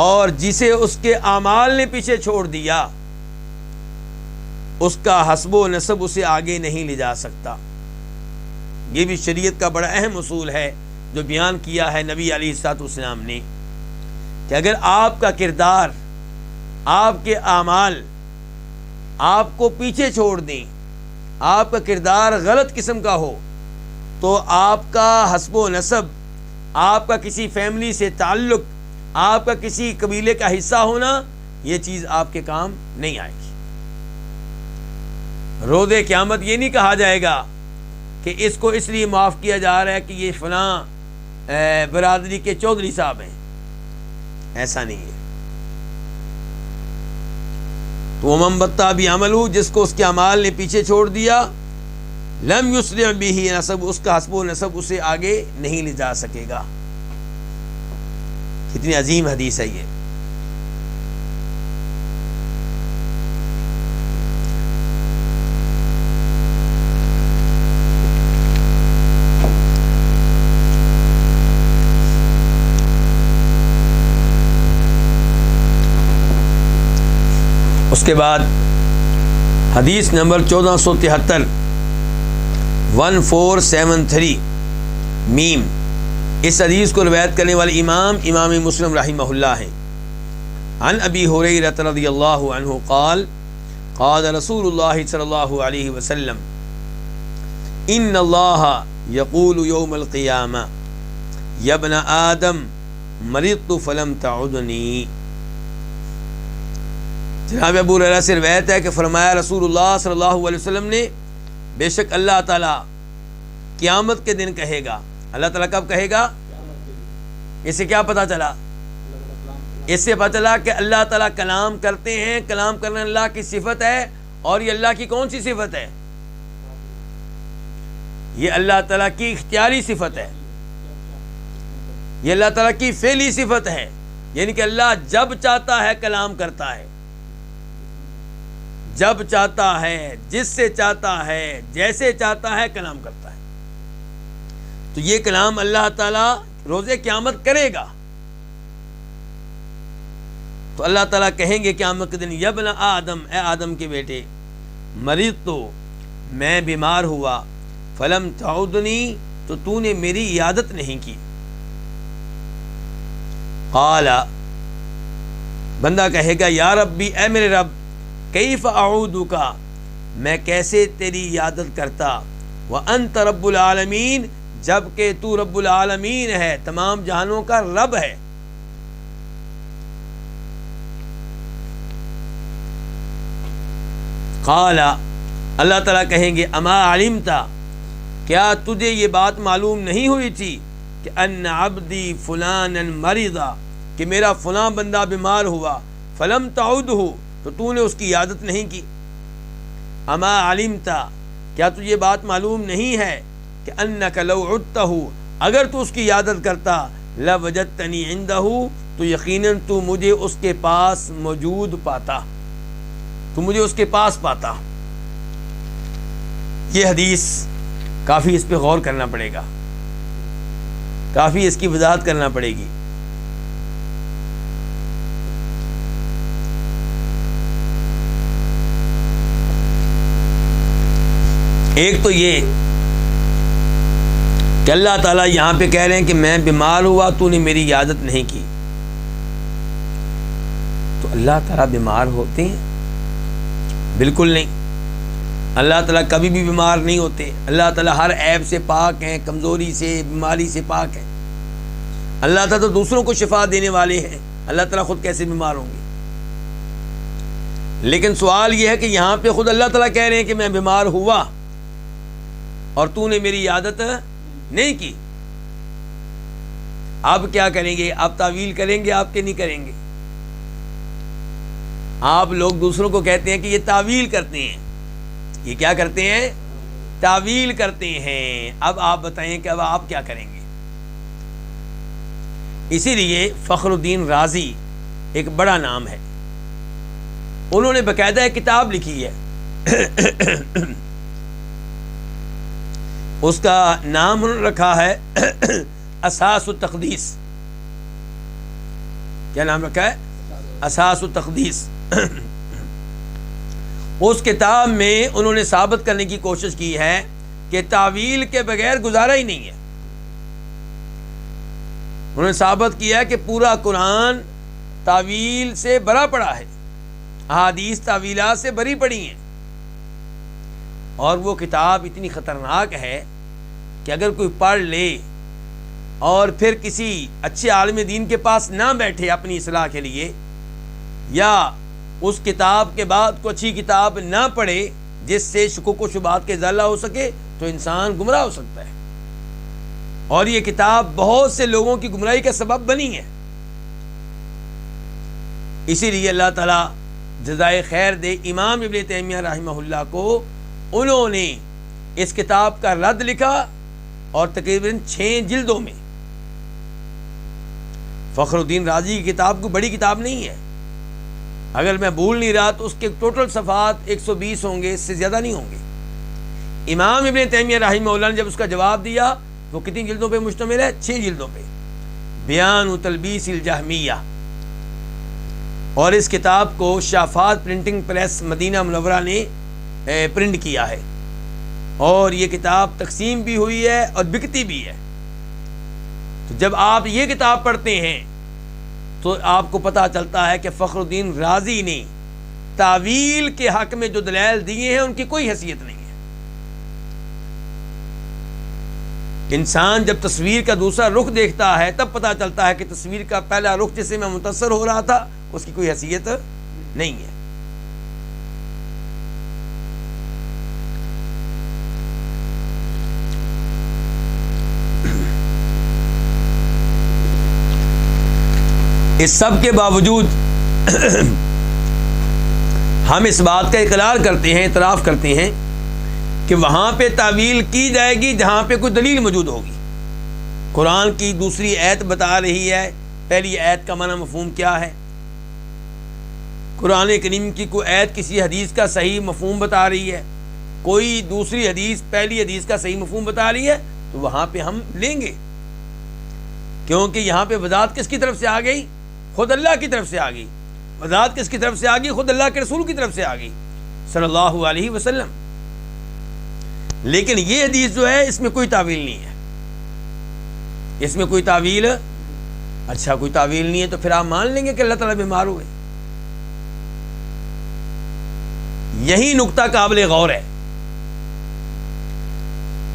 اور جسے اس کے اعمال نے پیچھے چھوڑ دیا اس کا حسب و نسب اسے آگے نہیں لے جا سکتا۔ یہ بھی شریعت کا بڑا اہم اصول ہے جو بیان کیا ہے نبی علیہ الصلوۃ والسلام نے، کہ اگر آپ کا کردار، آپ کے اعمال آپ کو پیچھے چھوڑ دیں، آپ کا کردار غلط قسم کا ہو، تو آپ کا حسب و نسب، آپ کا کسی فیملی سے تعلق، آپ کا کسی قبیلے کا حصہ ہونا، یہ چیز آپ کے کام نہیں آئے گی۔ روز قیامت یہ نہیں کہا جائے گا کہ اس کو اس لیے معاف کیا جا رہا ہے کہ یہ فلاں برادری کے چودھری صاحب ہیں، ایسا نہیں ہے۔ تو وَمَنْ بَطَّأَ بِعَمَلُهُ، جس کو اس کے اعمال نے پیچھے چھوڑ دیا، لم یسرع بہ نسب، اس کا حسب و نسب اسے آگے نہیں لے جا سکے گا۔ کتنی عظیم حدیث ہے یہ۔ اس کے بعد حدیث نمبر 1473 1473 میم، اس حدیث کو روایت کرنے والے امام مسلم رحمہ اللہ ہیں۔ عن ابی ہریرہ رضی اللہ عنہ قال قال رسول اللہ صلی اللہ علیہ وسلم ان اللہ یقول یوم القیامہ یا ابن آدم مرضت فلم تعدنی۔ جناب ابو ہریرہ سے روایت ہے کہ فرمایا رسول اللہ صلی اللہ علیہ وسلم نے، بے شک اللہ تعالیٰ قیامت کے دن کہے گا۔ اللہ تعالیٰ کب کہے گا؟ اس سے کیا پتہ چلا؟ اس سے پتہ چلا کہ اللہ تعالیٰ کلام کرتے ہیں، کلام کرنا اللہ کی صفت ہے، اور یہ اللہ کی کون سی صفت ہے؟ یہ اللہ تعالیٰ کی اختیاری صفت ہے، یہ اللہ تعالیٰ کی فعلی صفت ہے، یعنی کہ اللہ جب چاہتا ہے کلام کرتا ہے، جب چاہتا ہے، جس سے چاہتا ہے، جیسے چاہتا ہے کلام کرتا ہے۔ تو یہ کلام اللہ تعالیٰ روز قیامت کرے گا۔ تو اللہ تعالیٰ کہیں گے قیامت کے دن، یا ابن آدم، اے آدم کے بیٹے، مریض تو میں بیمار ہوا، فلم تعودنی، تو نے میری عیادت نہیں کی۔ قال، بندہ کہے گا یا ربی، اے میرے رب، کیف اعودک، میں کیسے تیری عیادت کرتا، وانت رب العالمین، جب کہ تو رب العالمین ہے، تمام جہانوں کا رب ہے۔ قال، اللہ تعالیٰ کہیں گے اما علمت، کیا تجھے یہ بات معلوم نہیں ہوئی تھی کہ ان عبدی فلانا مرضا، کہ میرا فلاں بندہ بیمار ہوا، فلم تعودہ، تو نے اس کی عیادت نہیں کی۔ اما علمت، کیا تجھے یہ بات معلوم نہیں ہے کہ انک لو عدتہ، اگر تو اس کی عیادت کرتا، لوجدتنی عندہ، تو یقیناً تو مجھے اس کے پاس موجود پاتا، تو مجھے اس کے پاس پاتا۔ یہ حدیث کافی اس پہ غور کرنا پڑے گا، کافی اس کی وضاحت کرنا پڑے گی۔ ایک تو یہ کہ اللہ تعالیٰ یہاں پہ کہہ رہے ہیں کہ میں بیمار ہوا، تو نے میری عیادت نہیں کی۔ تو اللہ تعالیٰ بیمار ہوتے ہیں؟ بالکل نہیں۔ اللہ تعالیٰ کبھی بھی بیمار نہیں ہوتے. اللہ تعالیٰ ہر عیب سے پاک ہیں, کمزوری سے, بیماری سے پاک ہیں. اللہ تعالیٰ تو دوسروں کو شفا دینے والے ہیں, اللہ تعالیٰ خود کیسے بیمار ہوں گے؟ لیکن سوال یہ ہے کہ یہاں پہ خود اللہ تعالیٰ کہہ رہے ہیں کہ میں بیمار ہوا اور تو نے میری عادت نہیں کی. اب کیا کریں گے؟ آپ تعویل کریں گے؟ آپ کے نہیں کریں گے؟ آپ لوگ دوسروں کو کہتے ہیں کہ یہ تعویل کرتے ہیں. یہ کیا کرتے ہیں؟ تعویل کرتے ہیں. اب آپ بتائیں کہ اب آپ کیا کریں گے؟ اسی لیے فخر الدین رازی ایک بڑا نام ہے, انہوں نے باقاعدہ ایک کتاب لکھی ہے. اس کا نام انہوں نے رکھا ہے اساس التقدیس. کیا نام رکھا ہے؟ اساس التقدیس. اس کتاب میں انہوں نے ثابت کرنے کی کوشش کی ہے کہ تعویل کے بغیر گزارا ہی نہیں ہے. انہوں نے ثابت کیا ہے کہ پورا قرآن تعویل سے بھرا پڑا ہے, احادیث تعویلات سے بھری پڑی ہیں, اور وہ کتاب اتنی خطرناک ہے کہ اگر کوئی پڑھ لے اور پھر کسی اچھے عالم دین کے پاس نہ بیٹھے اپنی اصلاح کے لیے, یا اس کتاب کے بعد کوئی اچھی کتاب نہ پڑھے جس سے شکوک و شبہات کے ازالہ ہو سکے, تو انسان گمراہ ہو سکتا ہے. اور یہ کتاب بہت سے لوگوں کی گمراہی کا سبب بنی ہے. اسی لیے اللہ تعالیٰ جزائے خیر دے امام ابن تیمیہ رحمہ اللہ کو, انہوں نے اس کتاب کا رد لکھا اور تقریباً 6 جلدوں میں. فخر الدین رازی کی کتاب کوئی بڑی کتاب نہیں ہے, اگر میں بھول نہیں رہا تو اس کے ٹوٹل صفحات 120 ہوں گے, اس سے زیادہ نہیں ہوں گے. امام ابن تیمیہ رحمہ اللہ نے جب اس کا جواب دیا, وہ کتنی جلدوں پہ مشتمل ہے؟ 6 جلدوں پہ. بیان و تلبیس الجہمیہ. اور اس کتاب کو شافات پرنٹنگ پریس مدینہ منورہ نے پرنٹ کیا ہے, اور یہ کتاب تقسیم بھی ہوئی ہے اور بکتی بھی ہے. تو جب آپ یہ کتاب پڑھتے ہیں تو آپ کو پتہ چلتا ہے کہ فخر الدین رازی نے تعویل کے حق میں جو دلائل دیے ہیں ان کی کوئی حیثیت نہیں ہے. انسان جب تصویر کا دوسرا رخ دیکھتا ہے تب پتہ چلتا ہے کہ تصویر کا پہلا رخ جس سے میں متاثر ہو رہا تھا اس کی کوئی حیثیت نہیں ہے. اس سب کے باوجود ہم اس بات کا اقرار کرتے ہیں, اعتراف کرتے ہیں کہ وہاں پہ تعویل کی جائے گی جہاں پہ کوئی دلیل موجود ہوگی. قرآن کی دوسری آیت بتا رہی ہے پہلی آیت کا معنی مفہوم کیا ہے, قرآن کریم کی کوئی آیت کسی حدیث کا صحیح مفہوم بتا رہی ہے, کوئی دوسری حدیث پہلی حدیث کا صحیح مفہوم بتا رہی ہے, تو وہاں پہ ہم لیں گے. کیونکہ یہاں پہ وضاحت کس کی طرف سے آ گئی؟ خود اللہ کی طرف سے آ گئی. وضاحت کس کی طرف سے آ گئی؟ خود اللہ کے رسول کی طرف سے آ گئی صلی اللہ علیہ وسلم. لیکن یہ حدیث جو ہے اس میں کوئی تعویل نہیں ہے, اس میں کوئی تعویل. اچھا کوئی تعویل نہیں ہے تو پھر آپ مان لیں گے کہ اللہ تعالیٰ بیمار ہوئے. یہی نقطہ قابل غور ہے.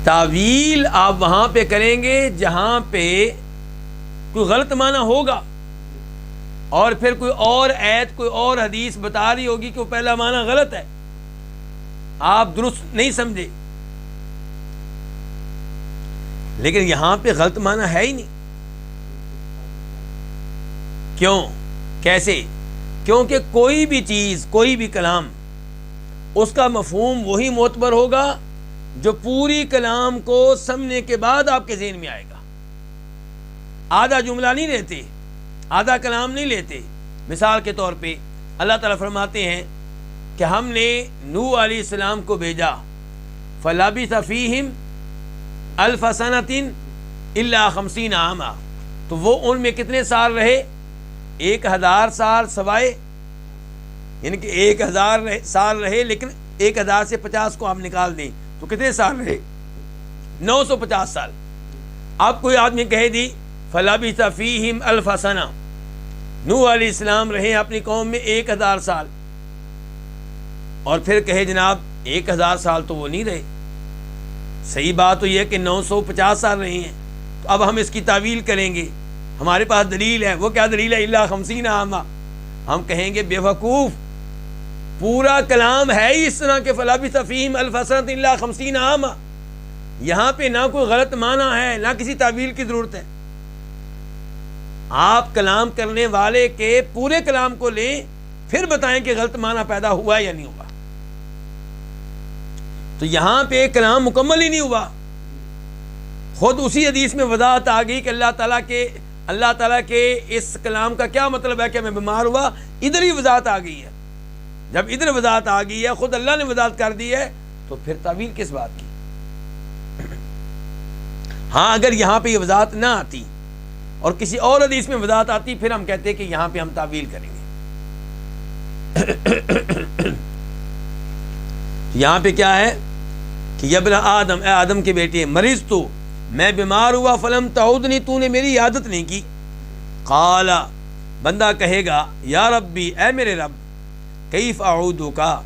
تعویل آپ وہاں پہ کریں گے جہاں پہ کوئی غلط معنی ہوگا, اور پھر کوئی اور آیت کوئی اور حدیث بتا رہی ہوگی کہ وہ پہلا معنی غلط ہے, آپ درست نہیں سمجھے. لیکن یہاں پہ غلط معنی ہے ہی نہیں. کیوں؟ کیسے؟ کیونکہ کوئی بھی چیز, کوئی بھی کلام, اس کا مفہوم وہی معتبر ہوگا جو پوری کلام کو سمجھنے کے بعد آپ کے ذہن میں آئے گا. آدھا جملہ نہیں لیتے, آدھا کلام نہیں لیتے. مثال کے طور پہ اللہ تعالیٰ فرماتے ہیں کہ ہم نے نوح علیہ السلام کو بھیجا, فَلَبِثَ فِيهِمْ أَلْفَ سَنَةٍ إِلَّا 50 عَامًا, تو وہ ان میں کتنے سال رہے؟ 1000 سال سوائے, یعنی کہ 1000 سال رہے, لیکن 1000 سے 50 کو آپ نکال دیں تو کتنے سال رہے؟ 950 سال. اب کوئی آدمی کہے دی فَلَبِثَ فِيهِمْ أَلْفَ سَنَةٍ, نوح علیہ السلام رہے اپنی قوم میں 1000 سال, اور پھر کہے جناب 1000 سال تو وہ نہیں رہے، صحیح بات تو یہ ہے کہ 950 سال رہے ہیں، تو اب ہم اس کی تعویل کریں گے، ہمارے پاس دلیل ہے، وہ کیا دلیل ہے؟ الا 50 عاما، ہم کہیں گے بے وقوف، پورا کلام ہے ہی اس طرح کہ فلبث فیہم الف سنۃ الا 50 عاما، یہاں پہ نہ کوئی غلط معنی ہے نہ کسی تعویل کی ضرورت ہے۔ آپ کلام کرنے والے کے پورے کلام کو لیں، پھر بتائیں کہ غلط معنی پیدا ہوا یا نہیں ہوا۔ تو یہاں پہ کلام مکمل ہی نہیں ہوا، خود اسی حدیث میں وضاحت آ گئی کہ اللہ تعالیٰ کے اس کلام کا کیا مطلب ہے کہ میں بیمار ہوا، ادھر ہی وضاحت آ گئی ہے۔ جب ادھر وضاحت آ گئی ہے، خود اللہ نے وضاحت کر دی ہے، تو پھر تعویل کس بات کی؟ ہاں اگر یہاں پہ یہ وضاحت نہ آتی اور کسی اور حدیث میں وضاحت آتی، پھر ہم کہتے کہ یہاں پہ ہم تعویل کریں گے۔ یہاں پہ کیا ہے کہ یا ابن آدم، اے آدم کے بیٹے، مریض تو میں بیمار ہوا، فلم تعودنی، تو نے میری عیادت نہیں کی۔ قال، بندہ کہے گا یا ربی، اے میرے رب، کیف اعودکا،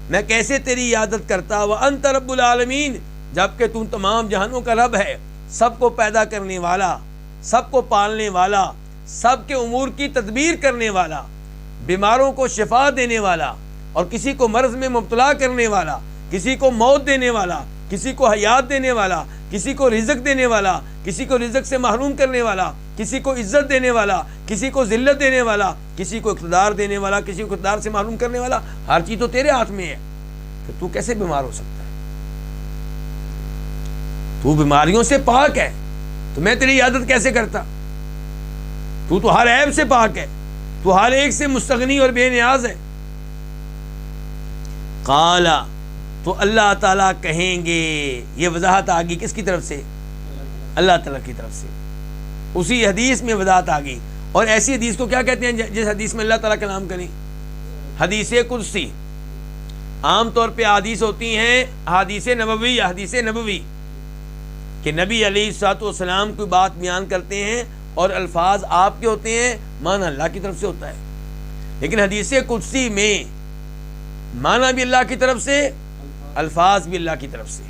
میں کیسے تیری عیادت کرتا، وانت رب العالمین، جبکہ تو تمام جہانوں کا رب ہے، سب کو پیدا کرنے والا، سب کو پالنے والا، سب کے امور کی تدبیر کرنے والا، بیماروں کو شفا دینے والا، اور کسی کو مرض میں مبتلا کرنے والا، کسی کو موت دینے والا، کسی کو حیات دینے والا، کسی کو رزق دینے والا، کسی کو رزق سے محروم کرنے والا، کسی کو عزت دینے والا، کسی کو ذلت دینے والا، کسی کو اقتدار دینے والا، کسی کو اقتدار سے محروم کرنے والا، ہر چیز تو تیرے ہاتھ میں ہے، پھر تو کیسے بیمار ہو سکتا ہے؟ تو بیماریوں سے پاک ہے، تو میں تیری عیادت کیسے کرتا؟ تو ہر عیب سے پاک ہے، تو ہر ایک سے مستغنی اور بے نیاز ہے۔ قال، تو اللہ تعالیٰ کہیں گے، یہ وضاحت آ گئی کس کی طرف سے؟ اللہ تعالیٰ کی طرف سے، اسی حدیث میں وضاحت آ گئی۔ اور ایسی حدیث کو کیا کہتے ہیں جس حدیث میں اللہ تعالیٰ کا نام کریں؟ حدیث قدسی۔ عام طور پہ حدیث ہوتی ہیں حدیث نبوی، کہ نبی علیہ الصلوۃ والسلام کوئی بات بیان کرتے ہیں اور الفاظ آپ کے ہوتے ہیں، معنی اللہ کی طرف سے ہوتا ہے۔ لیکن حدیث قدسی میں معنی بھی اللہ کی طرف سے، الفاظ بھی اللہ کی طرف سے۔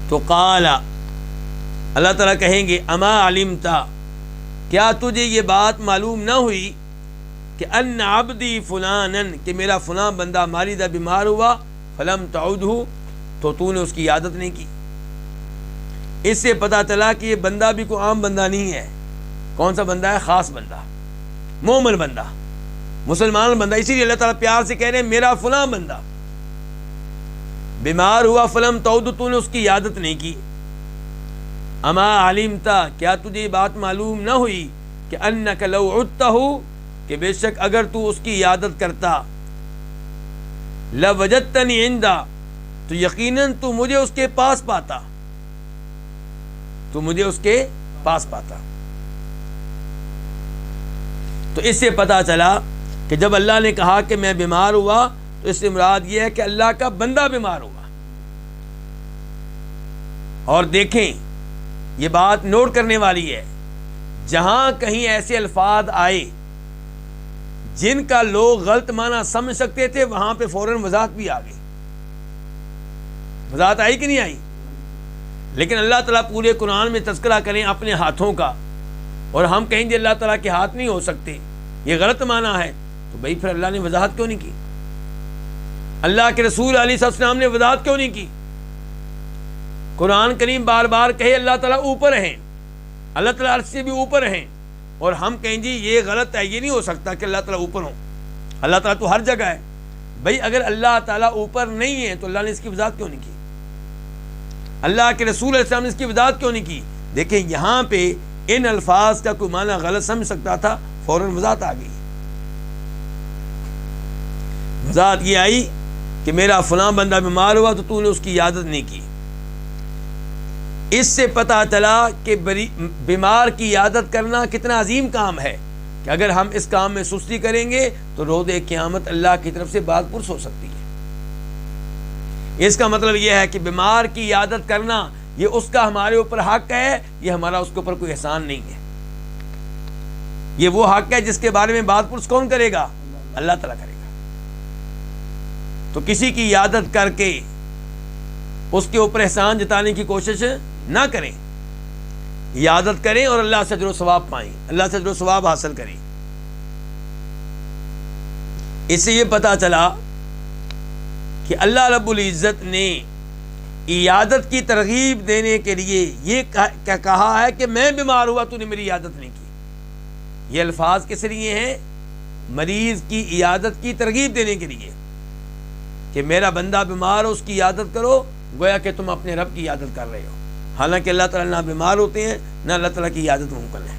تو قال، اللہ تعالیٰ کہیں گے، اما علمتا، کیا تجھے یہ بات معلوم نہ ہوئی کہ ان عبدی فلانن، کہ میرا فلاں بندہ ماریدہ بیمار ہوا، فلم تعودہ، تو نے اس کی عیادت نہیں کی۔ اس سے پتہ چلا کہ یہ بندہ بھی کوئی عام بندہ نہیں ہے۔ کون سا بندہ ہے؟ خاص بندہ، مومن بندہ، مسلمان بندہ۔ اسی لیے اللہ تعالیٰ پیار سے کہہ رہے ہیں میرا فلاں بندہ بیمار ہوا، فلم تعود، تو نے اس کی عیادت نہیں کی۔ اما علمتا، کیا تجھے یہ بات معلوم نہ ہوئی کہ انک لو عدتہ، کہ بے شک اگر تو اس کی عیادت کرتا، لوجدتنی عندہ، تو یقیناً تو مجھے اس کے پاس پاتا، تو اس سے پتہ چلا کہ جب اللہ نے کہا کہ میں بیمار ہوا، تو اس سے مراد یہ ہے کہ اللہ کا بندہ بیمار ہوا۔ اور دیکھیں، یہ بات نوٹ کرنے والی ہے، جہاں کہیں ایسے الفاظ آئے جن کا لوگ غلط معنی سمجھ سکتے تھے، وہاں پہ فوراً وضاحت بھی آ گئی۔ وضاحت آئی کہ نہیں آئی؟ لیکن اللہ تعالیٰ پورے قرآن میں تذکرہ کریں اپنے ہاتھوں کا، اور ہم کہیں گے اللہ تعالیٰ کے ہاتھ نہیں ہو سکتے، یہ غلط معنی ہے، تو بھئی پھر اللہ نے وضاحت کیوں نہیں کی؟ اللہ کے رسول علیہ السلام نے وضاحت کیوں نہیں کی؟ قرآن کریم بار بار کہے اللہ تعالیٰ اوپر ہیں، اللہ تعالیٰ عرش سے بھی اوپر ہیں، اور ہم کہیں جی یہ غلط ہے، یہ نہیں ہو سکتا کہ اللہ تعالیٰ اوپر ہوں، اللہ تعالیٰ تو ہر جگہ ہے۔ بھئی اگر اللہ تعالیٰ اوپر نہیں ہے تو اللہ نے اس کی وضاحت کیوں نہیں کی؟ اللہ کے رسول علیہ السلام نے اس کی وضاحت کیوں نہیں کی؟ دیکھیں یہاں پہ ان الفاظ کا کوئی معنی غلط سمجھ سکتا تھا، فوراً وضاحت آ گئی۔ وضاحت یہ آئی کہ میرا فلاں بندہ بیمار ہوا تو نے اس کی عیادت نہیں کی۔ اس سے پتہ چلا کہ بیمار کی عیادت کرنا کتنا عظیم کام ہے، کہ اگر ہم اس کام میں سستی کریں گے تو روز قیامت اللہ کی طرف سے بات پرس ہو سکتی ہے۔ اس کا مطلب یہ ہے کہ بیمار کی عیادت کرنا یہ اس کا ہمارے اوپر حق ہے، یہ ہمارا اس کے اوپر کوئی احسان نہیں ہے۔ یہ وہ حق ہے جس کے بارے میں بات پرس کون کرے گا؟ اللہ تعالیٰ کرے گا۔ تو کسی کی عیادت کر کے اس کے اوپر احسان جتانے کی کوشش نہ کریں، عیادت کریں اور اللہ سے اجر و ثواب پائیں، اللہ سے اجر و ثواب حاصل کریں۔ اس سے یہ پتہ چلا کہ اللہ رب العزت نے عیادت کی ترغیب دینے کے لیے یہ کہا ہے کہ میں بیمار ہوا تو نے میری عیادت نہیں کی۔ یہ الفاظ کس لیے ہیں؟ مریض کی عیادت کی ترغیب دینے کے لیے کہ میرا بندہ بیمار ہو، اس کی عیادت کرو، گویا کہ تم اپنے رب کی عیادت کر رہے ہو، حالانکہ اللہ تعالیٰ نہ بیمار ہوتے ہیں نہ اللہ تعالیٰ کی عیادت ممکن ہے۔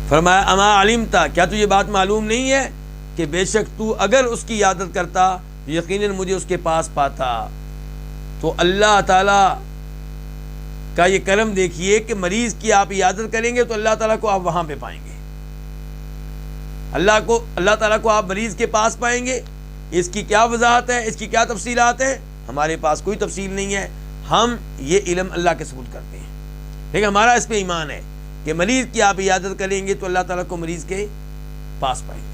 فرمایا اما علمتا، کیا تجھے بات معلوم نہیں ہے کہ بے شک تو اگر اس کی عیادت کرتا یقیناً مجھے اس کے پاس پاتا۔ تو اللہ تعالیٰ کا یہ کرم دیکھیے کہ مریض کی آپ عیادت کریں گے تو اللہ تعالیٰ کو آپ وہاں پہ پائیں گے، اللہ تعالیٰ کو آپ مریض کے پاس پائیں گے۔ اس کی کیا وضاحت ہے، اس کی کیا تفصیلات ہیں؟ ہمارے پاس کوئی تفصیل نہیں ہے، ہم یہ علم اللہ کے سپرد کرتے ہیں، لیکن ہمارا اس پہ ایمان ہے کہ مریض کی آپ عیادت کریں گے تو اللہ تعالیٰ کو مریض کے پاس پائیں گے۔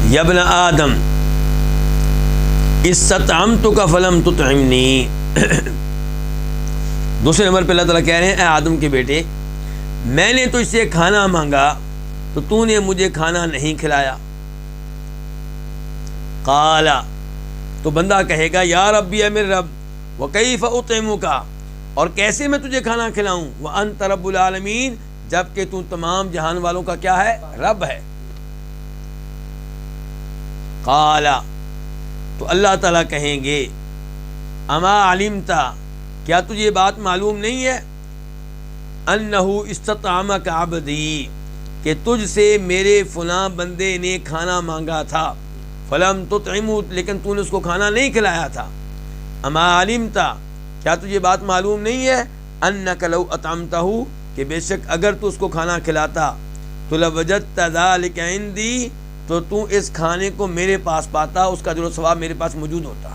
یا ابن آدم استطعمتک فلم تطعمنی، دوسرے نمبر پہ اللہ تعالیٰ کہہ رہے ہیں اے آدم کے بیٹے، میں نے تجھ سے کھانا مانگا تو نے مجھے کھانا نہیں کھلایا۔ قال، تو بندہ کہے گا یا ربی اے میرے رب، وکیف اطعمک، اور کیسے میں تجھے کھانا کھلاؤں، وانت رب العالمین، جبکہ تو تمام جہان والوں کا کیا ہے؟ رب ہے۔ قال، تو اللہ تعالیٰ کہیں گے اما علمتا، کیا تجھے بات معلوم نہیں ہے انہ استطعمک عبدی، کہ تجھ سے میرے فلاں بندے نے کھانا مانگا تھا، فلم تطعمہ، لیکن تو نے اس کو کھانا نہیں کھلایا تھا۔ اما علمتا، کیا تجھے بات معلوم نہیں ہے انک لو اطعمتہ، کہ بے شک اگر تو اس کو کھانا کھلاتا تو لوجدت ذلک عندی، تو اس کھانے کو میرے پاس پاتا، اس کا اجر و ثواب میرے پاس موجود ہوتا۔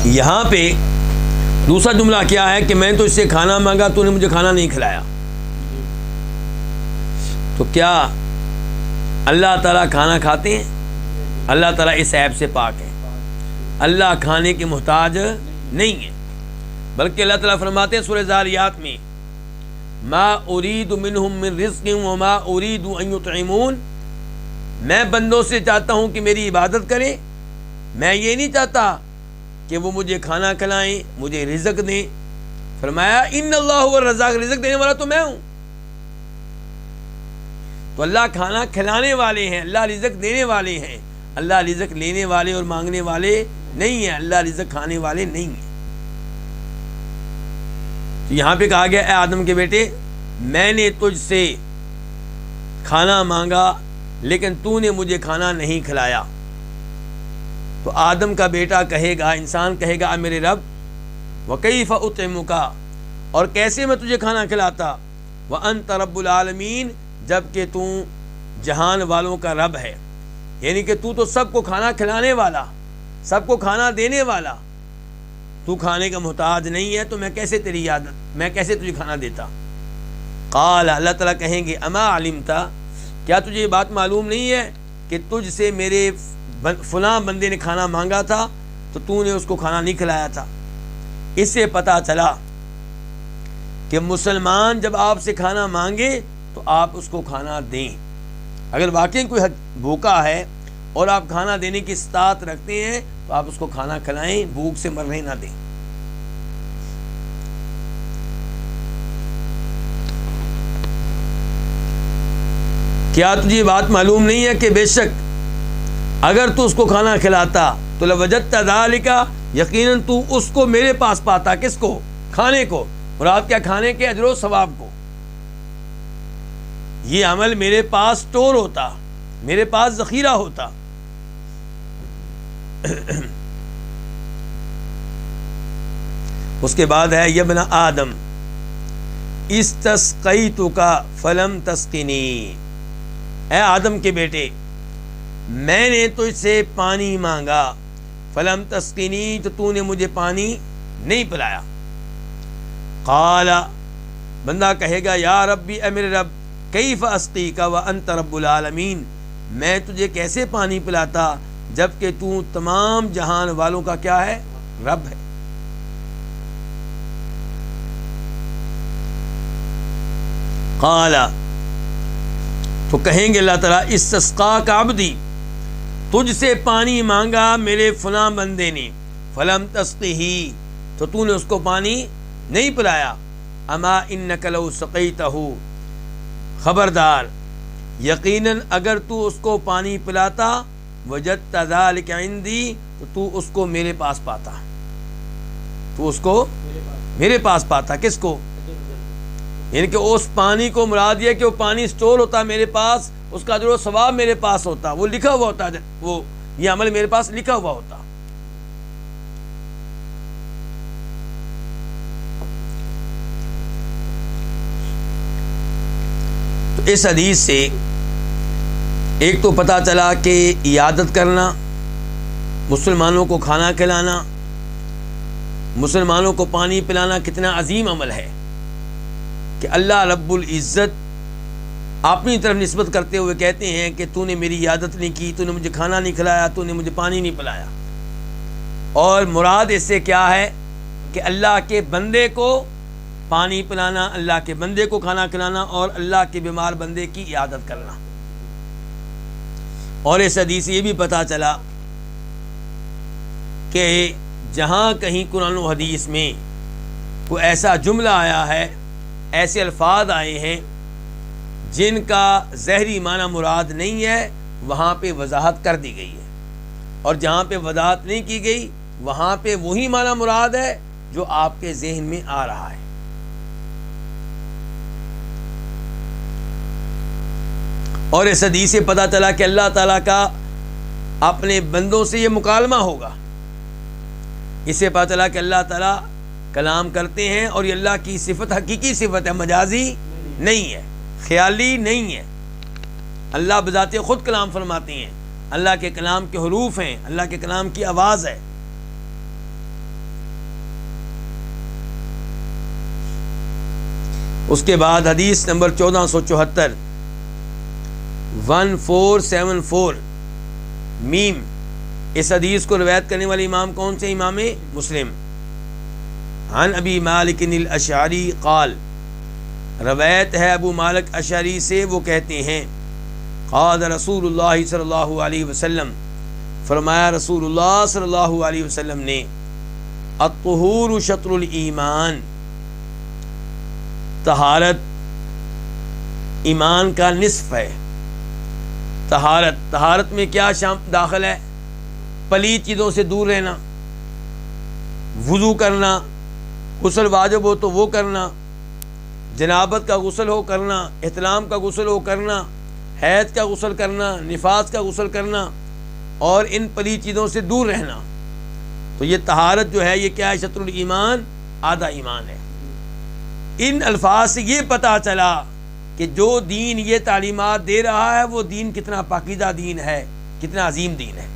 یہاں پہ دوسرا جملہ کیا ہے کہ میں تو اس سے کھانا مانگا تو نے مجھے کھانا نہیں کھلایا۔ تو کیا اللہ تعالیٰ کھانا کھاتے ہیں؟ اللہ تعالیٰ اس عیب سے پاک ہے، اللہ کھانے کے محتاج نہیں ہے، بلکہ اللہ تعالیٰ فرماتے ہیں سورہ ذاریات میں ما ارید منہم من رزق وما ارید ان یطعمون، میں بندوں سے چاہتا ہوں کہ میری عبادت کریں، میں یہ نہیں چاہتا کہ وہ مجھے کھانا کھلائیں، مجھے رزق دیں۔ فرمایا ان اللہ هو الرزاق، رزق دینے والا تو میں ہوں۔ تو اللہ کھانا کھلانے والے ہیں، اللہ رزق دینے والے ہیں، اللہ رزق لینے والے اور مانگنے والے نہیں ہیں، اللہ رزق کھانے والے نہیں ہیں۔ تو یہاں پہ کہا گیا اے آدم کے بیٹے، میں نے تجھ سے کھانا مانگا لیکن تو نے مجھے کھانا نہیں کھلایا۔ تو آدم کا بیٹا کہے گا، انسان کہے گا اے میرے رب، وکیف اطعمک، اور کیسے میں تجھے کھانا کھلاتا، وانت رب العالمین، جبکہ تو جہان والوں کا رب ہے، یعنی کہ تو سب کو کھانا کھلانے والا، سب کو کھانا دینے والا، تو کھانے کا محتاج نہیں ہے، تو میں کیسے تیری عادت، میں کیسے تجھے کھانا دیتا۔ قال، اللہ تعالیٰ کہیں گے اما علمتا، کیا تجھے یہ بات معلوم نہیں ہے کہ تجھ سے میرے فلاں بندے نے کھانا مانگا تھا تو نے اس کو کھانا نہیں کھلایا تھا۔ اس سے پتہ چلا کہ مسلمان جب آپ سے کھانا مانگے تو آپ اس کو کھانا دیں، اگر واقعی کوئی بھوکا ہے اور آپ کھانا دینے کی استطاعت رکھتے ہیں تو آپ اس کو کھانا کھلائیں، بھوک سے مرنے نہ دیں۔ کیا تجھے بات معلوم نہیں ہے کہ بے شک اگر تو اس کو کھانا کھلاتا تو لوجدت ذالک، یقیناً تو اس کو میرے پاس پاتا، کس کو؟ کھانے کو، اور آپ کیا کھانے کے اجر و ثواب کو۔ یہ عمل میرے پاس سٹور ہوتا، میرے پاس ذخیرہ ہوتا۔ اس کے بعد ہے یبن آدم استسقیتک فلم تسقنی، اے آدم کے بیٹے میں نے تجھ سے پانی مانگا، فلم تسقنی تو نے مجھے پانی نہیں پلایا۔ قال بندہ کہے گا یا ربی اے میرے رب کیف اسقیک وانت رب العالمین، میں تجھے کیسے پانی پلاتا جب کہ تو تمام جہان والوں کا کیا ہے؟ رب ہے۔ قال تو کہیں گے اللہ تعالیٰ استسقاک عبدی، تجھ سے پانی مانگا میرے فلاں بندے نے، فلم تسقیہ تو نے اس کو پانی نہیں پلایا، اما انک لو سقیتہ، خبردار یقیناً اگر تو اس کو پانی پلاتا، وجدت ذلک عندی تو اس کو میرے پاس پاتا، تو اس کو میرے پاس پاتا۔ کس کو؟ یعنی کہ اس پانی کو مراد یہ کہ وہ پانی سٹور ہوتا میرے پاس، اس کا اجر و ثواب میرے پاس ہوتا، وہ لکھا ہوا ہوتا، وہ یہ عمل میرے پاس لکھا ہوا ہوتا۔ تو اس حدیث سے ایک تو پتہ چلا کہ عیادت کرنا، مسلمانوں کو کھانا کھلانا، مسلمانوں کو پانی پلانا کتنا عظیم عمل ہے کہ اللہ رب العزت اپنی طرف نسبت کرتے ہوئے کہتے ہیں کہ تو نے میری عیادت نہیں کی، تو نے مجھے کھانا نہیں کھلایا، تو نے مجھے پانی نہیں پلایا۔ اور مراد اس سے کیا ہے کہ اللہ کے بندے کو پانی پلانا، اللہ کے بندے کو کھانا کھلانا اور اللہ کے بیمار بندے کی عیادت کرنا۔ اور اس حدیث سے یہ بھی پتہ چلا کہ جہاں کہیں قرآن و حدیث میں کوئی ایسا جملہ آیا ہے، ایسے الفاظ آئے ہیں جن کا ظاہری معنی مراد نہیں ہے، وہاں پہ وضاحت کر دی گئی ہے، اور جہاں پہ وضاحت نہیں کی گئی وہاں پہ وہی معنی مراد ہے جو آپ کے ذہن میں آ رہا ہے۔ اور اس حدیث سے پتہ چلا کہ اللہ تعالیٰ کا اپنے بندوں سے یہ مکالمہ ہوگا۔ اس سے پتہ چلا کہ اللہ تعالیٰ کلام کرتے ہیں، اور یہ اللہ کی صفت حقیقی صفت ہے، مجازی نہیں ہے، خیالی نہیں ہے۔ اللہ بذات خود کلام فرماتے ہیں، اللہ کے کلام کے حروف ہیں، اللہ کے کلام کی آواز ہے۔ اس کے بعد حدیث نمبر 1474 1474 میم، اس حدیث کو روایت کرنے والے امام کون سے؟ امام مسلم۔ عن ابی مالک الاشعری قال، روایت ہے ابو مالک اشعری سے، وہ کہتے ہیں قال رسول اللہ صلی اللہ علیہ وسلم، فرمایا رسول اللہ صلی اللہ علیہ وسلم نے، الطہور شطر الایمان، طہارت ایمان کا نصف ہے۔ طہارت میں کیا داخل ہے؟ پلیت چیزوں سے دور رہنا، وضو کرنا، غسل واجب ہو تو وہ کرنا، جنابت کا غسل ہو کرنا، احتلام کا غسل ہو کرنا، حیض کا غسل کرنا، نفاس کا غسل کرنا، اور ان پلیت چیزوں سے دور رہنا۔ تو یہ طہارت جو ہے یہ کیا ہے؟ شطر الایمان، آدھا ایمان ہے۔ ان الفاظ سے یہ پتہ چلا کہ جو دین یہ تعلیمات دے رہا ہے وہ دین کتنا پاکیزہ دین ہے، کتنا عظیم دین ہے۔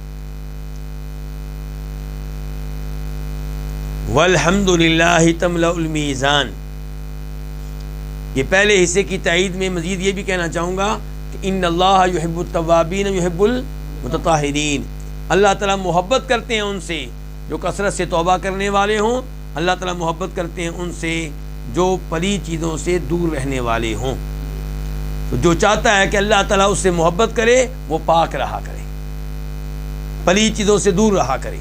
والحمد للہ تملأ المیزان، یہ پہلے حصے کی تائید میں مزید یہ بھی کہنا چاہوں گا کہ ان اللہ یحب التوابین یحب المتطہرین، اللہ تعالیٰ محبت کرتے ہیں ان سے جو کثرت سے توبہ کرنے والے ہوں، اللہ تعالیٰ محبت کرتے ہیں ان سے جو پلیت چیزوں سے دور رہنے والے ہوں۔ تو جو چاہتا ہے کہ اللہ تعالیٰ اس سے محبت کرے وہ پاک رہا کرے، پلیت چیزوں سے دور رہا کرے۔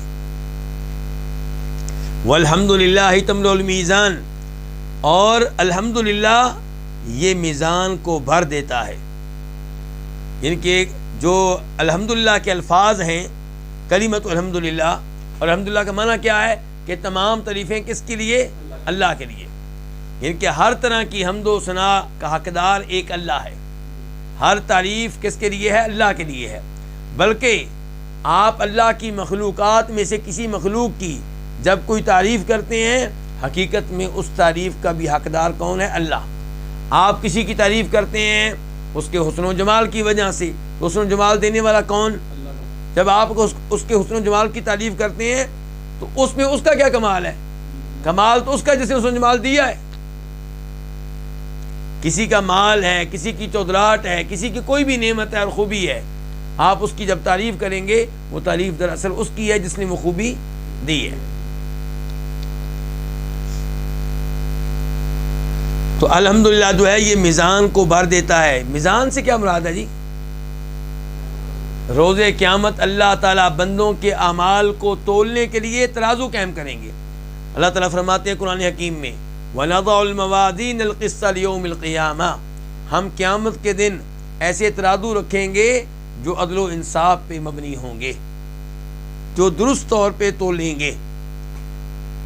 والحمد للہ تملأ المیزان، اور الحمدللہ یہ میزان کو بھر دیتا ہے۔ یعنی کہ جو الحمدللہ کے الفاظ ہیں، کلمۃ الحمدللہ، اور الحمدللہ کا معنی کیا ہے کہ تمام تعریفیں کس کے لیے؟ اللہ کے لیے۔ یعنی کہ ہر طرح کی حمد و ثنا کا حقدار ایک اللہ ہے، ہر تعریف کس کے لیے ہے؟ اللہ کے لیے ہے۔ بلکہ آپ اللہ کی مخلوقات میں سے کسی مخلوق کی جب کوئی تعریف کرتے ہیں حقیقت میں اس تعریف کا بھی حقدار کون ہے؟ اللہ۔ آپ کسی کی تعریف کرتے ہیں اس کے حسن و جمال کی وجہ سے، حسن و جمال دینے والا کون؟ جب آپ کو اس کے حسن و جمال کی تعریف کرتے ہیں تو اس میں اس کا کیا کمال ہے؟ کمال تو اس کا جس نے حسن و جمال دیا ہے۔ کسی کا مال ہے، کسی کی چودراہٹ ہے، کسی کی کوئی بھی نعمت ہے اور خوبی ہے، آپ اس کی جب تعریف کریں گے وہ تعریف دراصل اس کی ہے جس نے وہ خوبی دی ہے۔ تو الحمدللہ جو ہے یہ میزان کو بھر دیتا ہے۔ میزان سے کیا مراد ہے جی؟ روز قیامت اللہ تعالیٰ بندوں کے اعمال کو تولنے کے لیے ترازو قائم کریں گے۔ اللہ تعالیٰ فرماتے ہیں قرآن حکیم میں وَنَضَعُ الْمَوَازِينَ الْقِسْطَ لِيَوْمِ الْقِيَامَةِ، ہم قیامت کے دن ایسے ترازو رکھیں گے جو عدل و انصاف پہ مبنی ہوں گے، جو درست طور پہ تولیں گے۔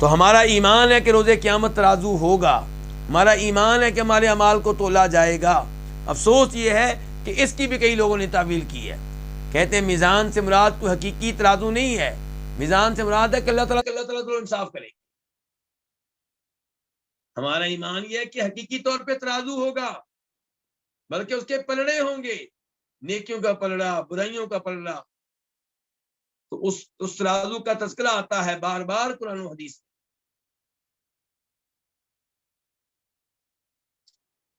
تو ہمارا ایمان ہے کہ روز قیامت ترازو ہوگا، ہمارا ایمان ہے کہ ہمارے اعمال کو تولا جائے گا۔ افسوس یہ ہے کہ اس کی بھی کئی لوگوں نے تعویل کی ہے، کہتے ہیں میزان سے مراد کوئی حقیقی ترازو نہیں ہے، میزان سے مراد ہے کہ اللہ تعالیٰ عدل و انصاف کرے۔ ہمارا ایمان یہ ہے کہ حقیقی طور پہ ترازو ہوگا، بلکہ اس کے پلڑے ہوں گے، نیکیوں کا پلڑا، برائیوں کا پلڑا۔ تو اس ترازو کا تذکرہ آتا ہے بار بار قرآن و حدیث میں۔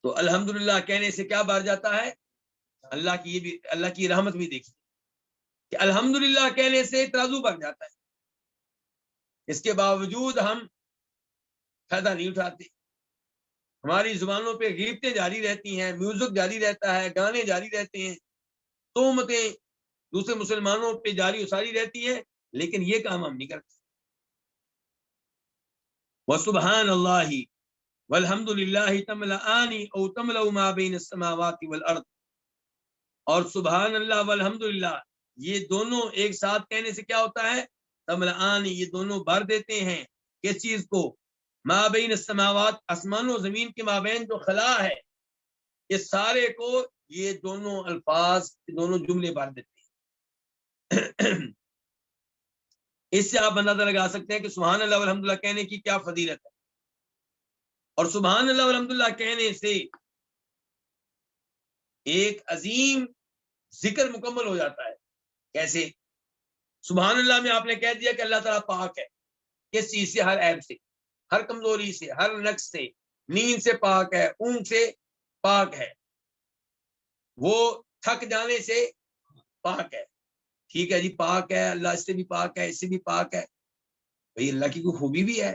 تو الحمدللہ کہنے سے کیا بڑھ جاتا ہے؟ اللہ کی رحمت بھی دیکھیے کہ الحمدللہ کہنے سے ترازو بڑھ جاتا ہے۔ اس کے باوجود ہم فائدہ نہیں اٹھاتے، ہماری زبانوں پہ غیبتیں جاری رہتی ہیں، میوزک جاری رہتا ہے، گانے جاری رہتے ہیں، تہمتیں دوسرے مسلمانوں پہ جاری و ساری رہتی ہیں، لیکن یہ کام ہم نہیں کرتے۔ وسبحان اللہ والحمد للہ تملأان او تملأ ما بین السماوات والارض، اور سبحان اللہ والحمد للہ یہ دونوں ایک ساتھ کہنے سے کیا ہوتا ہے؟ تملأان، یہ دونوں بھر دیتے ہیں کس چیز کو؟ ما بین السماوات، آسمان و زمین کے مابین جو خلا ہے، اس سارے کو یہ دونوں الفاظ، دونوں جملے بھر دیتے ہیں۔ اس سے آپ اندازہ لگا سکتے ہیں کہ سبحان اللہ والحمدللہ کہنے کی کیا فضیلت ہے، اور سبحان اللہ والحمدللہ کہنے سے ایک عظیم ذکر مکمل ہو جاتا ہے۔ کیسے؟ سبحان اللہ میں آپ نے کہہ دیا کہ اللہ تعالیٰ پاک ہے، کس چیز سے؟ ہر عیب سے، ہر کمزوری سے، ہر نقص سے، نیند سے پاک ہے، اونگ سے پاک ہے، وہ تھک جانے سے پاک ہے۔ ٹھیک ہے جی، پاک ہے اللہ، اس سے بھی پاک ہے، اس سے بھی پاک ہے، بھئی اللہ کی کوئی خوبی بھی ہے؟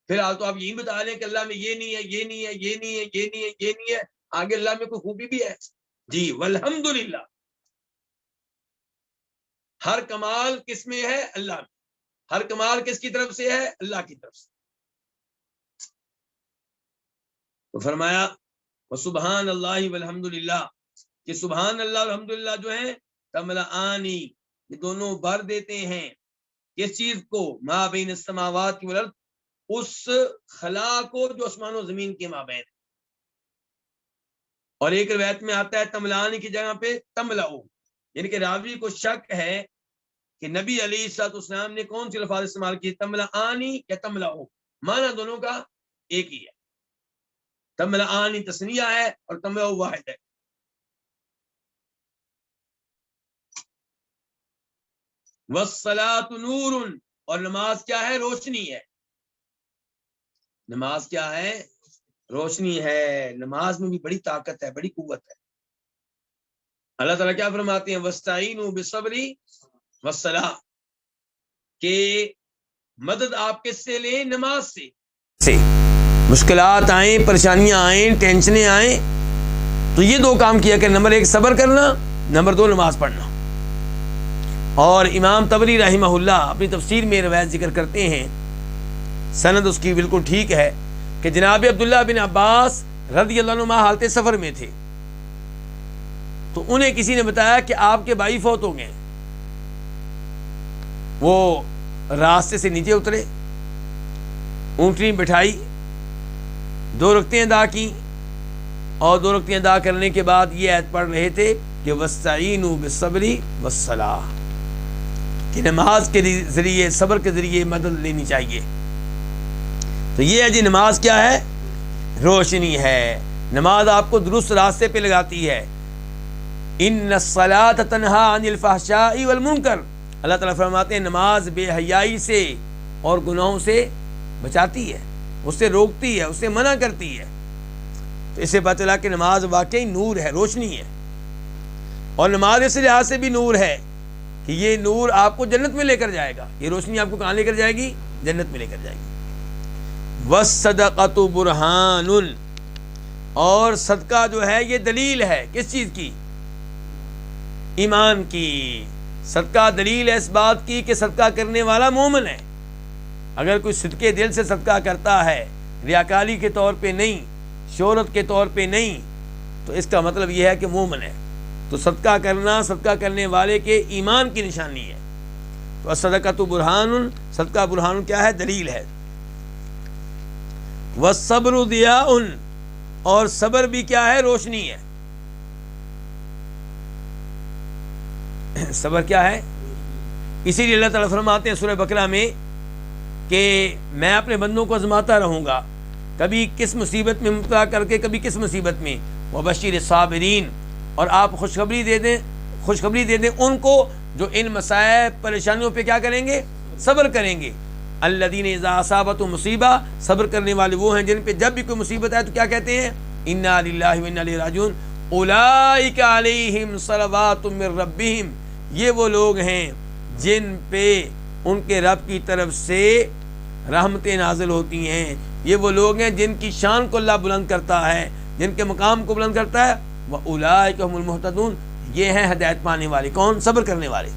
پھر تو آپ یہی بتا لیں کہ اللہ میں یہ نہیں ہے، یہ نہیں ہے، یہ نہیں ہے، یہ نہیں ہے، یہ نہیں ہے، آگے اللہ میں کوئی خوبی بھی ہے؟ جی والحمدللہ، ہر کمال کس میں ہے؟ اللہ میں۔ ہر کمال کس کی طرف سے ہے؟ اللہ کی طرف سے۔ تو فرمایا وسبحان اللہ والحمدللہ، کہ سبحان اللہ والحمدللہ جو ہیں تملأانی، یہ دونوں بھر دیتے ہیں کس چیز کو؟ ما بین السماوات والارض، اس خلا کو جو آسمان و زمین کے مابین ہے۔ اور ایک روایت میں آتا ہے تملأانی کی جگہ پہ تملأو، یعنی کہ راوی کو شک ہے کہ نبی علیہ الصلوۃ والسلام نے کون سی الفاظ استعمال کی، تملأانی یا تملأو، معنی دونوں کا ایک ہی ہے۔ تملأانی تثنیہ ہے اور تملأو واحد ہے۔ والصلاۃ نور، اور نماز کیا ہے؟ روشنی ہے۔ نماز کیا ہے؟ روشنی ہے۔ نماز میں بھی بڑی طاقت ہے، بڑی قوت ہے۔ اللہ تعالیٰ کیا فرماتے ہیں؟ وَاسْتَعِینُوا بِالصَّبْرِ وَالصَّلَاةِ، کہ مدد آپ کس سے لیں؟ نماز سے۔ مشکلات آئیں، پریشانیاں آئیں، ٹینشنیں آئیں تو یہ دو کام کیا کہ نمبر ایک صبر کرنا، نمبر دو نماز پڑھنا۔ اور امام طبری رحمہ اللہ اپنی تفسیر میں روایت ذکر کرتے ہیں، سند اس کی بالکل ٹھیک ہے، کہ جناب عبداللہ بن عباس رضی اللہ عنہ حالت سفر میں تھے، تو انہیں کسی نے بتایا کہ آپ کے بھائی فوت ہو گئے۔ وہ راستے سے نیچے اترے، اونٹنی بٹھائی، 2 رکعتیں ادا کی، اور 2 رکعتیں ادا کرنے کے بعد یہ آیت پڑھ رہے تھے کہ وَاسْتَعِینُوا بِالصَّبْرِ وَالصَّلَاةِ، کہ نماز کے ذریعے، صبر کے ذریعے مدد لینی چاہیے۔ تو یہ ہے جی نماز کیا ہے؟ روشنی ہے. نماز آپ کو درست راستے پہ لگاتی ہے. ان الصلاۃ تنہا عن الفحشاء والمنکر، اللہ تعالیٰ فرماتے ہیں نماز بے حیائی سے اور گناہوں سے بچاتی ہے، اس سے روکتی ہے، اس سے منع کرتی ہے. تو اس سے پتہ چلا کہ نماز واقعی نور ہے، روشنی ہے. اور نماز اس لحاظ سے بھی نور ہے کہ یہ نور آپ کو جنت میں لے کر جائے گا. یہ روشنی آپ کو کہاں لے کر جائے گی؟ جنت میں لے کر جائے گی. والصدقۃ برہان، اور صدقہ جو ہے یہ دلیل ہے کس چیز کی؟ ایمان کی. صدقہ دلیل ہے اس بات کی کہ صدقہ کرنے والا مومن ہے. اگر کوئی صدقے دل سے صدقہ کرتا ہے، ریاکاری کے طور پہ نہیں، شہرت کے طور پہ نہیں، تو اس کا مطلب یہ ہے کہ مومن ہے. تو صدقہ کرنا صدقہ کرنے والے کے ایمان کی نشانی ہے. تو الصدقۃ برہان، صدقہ برہان کیا ہے؟ دلیل ہے. والصبر ضیاء، اور صبر بھی کیا ہے؟ روشنی ہے. صبر کیا ہے؟ اسی لیے اللہ تعالیٰ فرماتے ہیں سورہ بقرہ میں کہ میں اپنے بندوں کو آزماتا رہوں گا، کبھی کس مصیبت میں مبتلا کر کے، کبھی کس مصیبت میں. وبشر الصابرین، اور آپ خوشخبری دے دیں ان کو جو ان مسائب پریشانیوں پہ کیا کریں گے؟ صبر کریں گے. الذین اذا اصابتهم مصیبہ، صبر کرنے والے وہ ہیں جن پہ جب بھی کوئی مصیبت آئے تو کیا کہتے ہیں؟ انا للہ و انا الیہ راجعون. اولئک علیہم صلوات من ربہم، یہ وہ لوگ ہیں جن پہ ان کے رب کی طرف سے رحمتیں نازل ہوتی ہیں. یہ وہ لوگ ہیں جن کی شان کو اللہ بلند کرتا ہے، جن کے مقام کو بلند کرتا ہے. وَأُولَٰئِكَ هُمُ الْمُهْتَدُونَ، یہ ہیں ہدایت پانے والے. کون؟ صبر کرنے والے.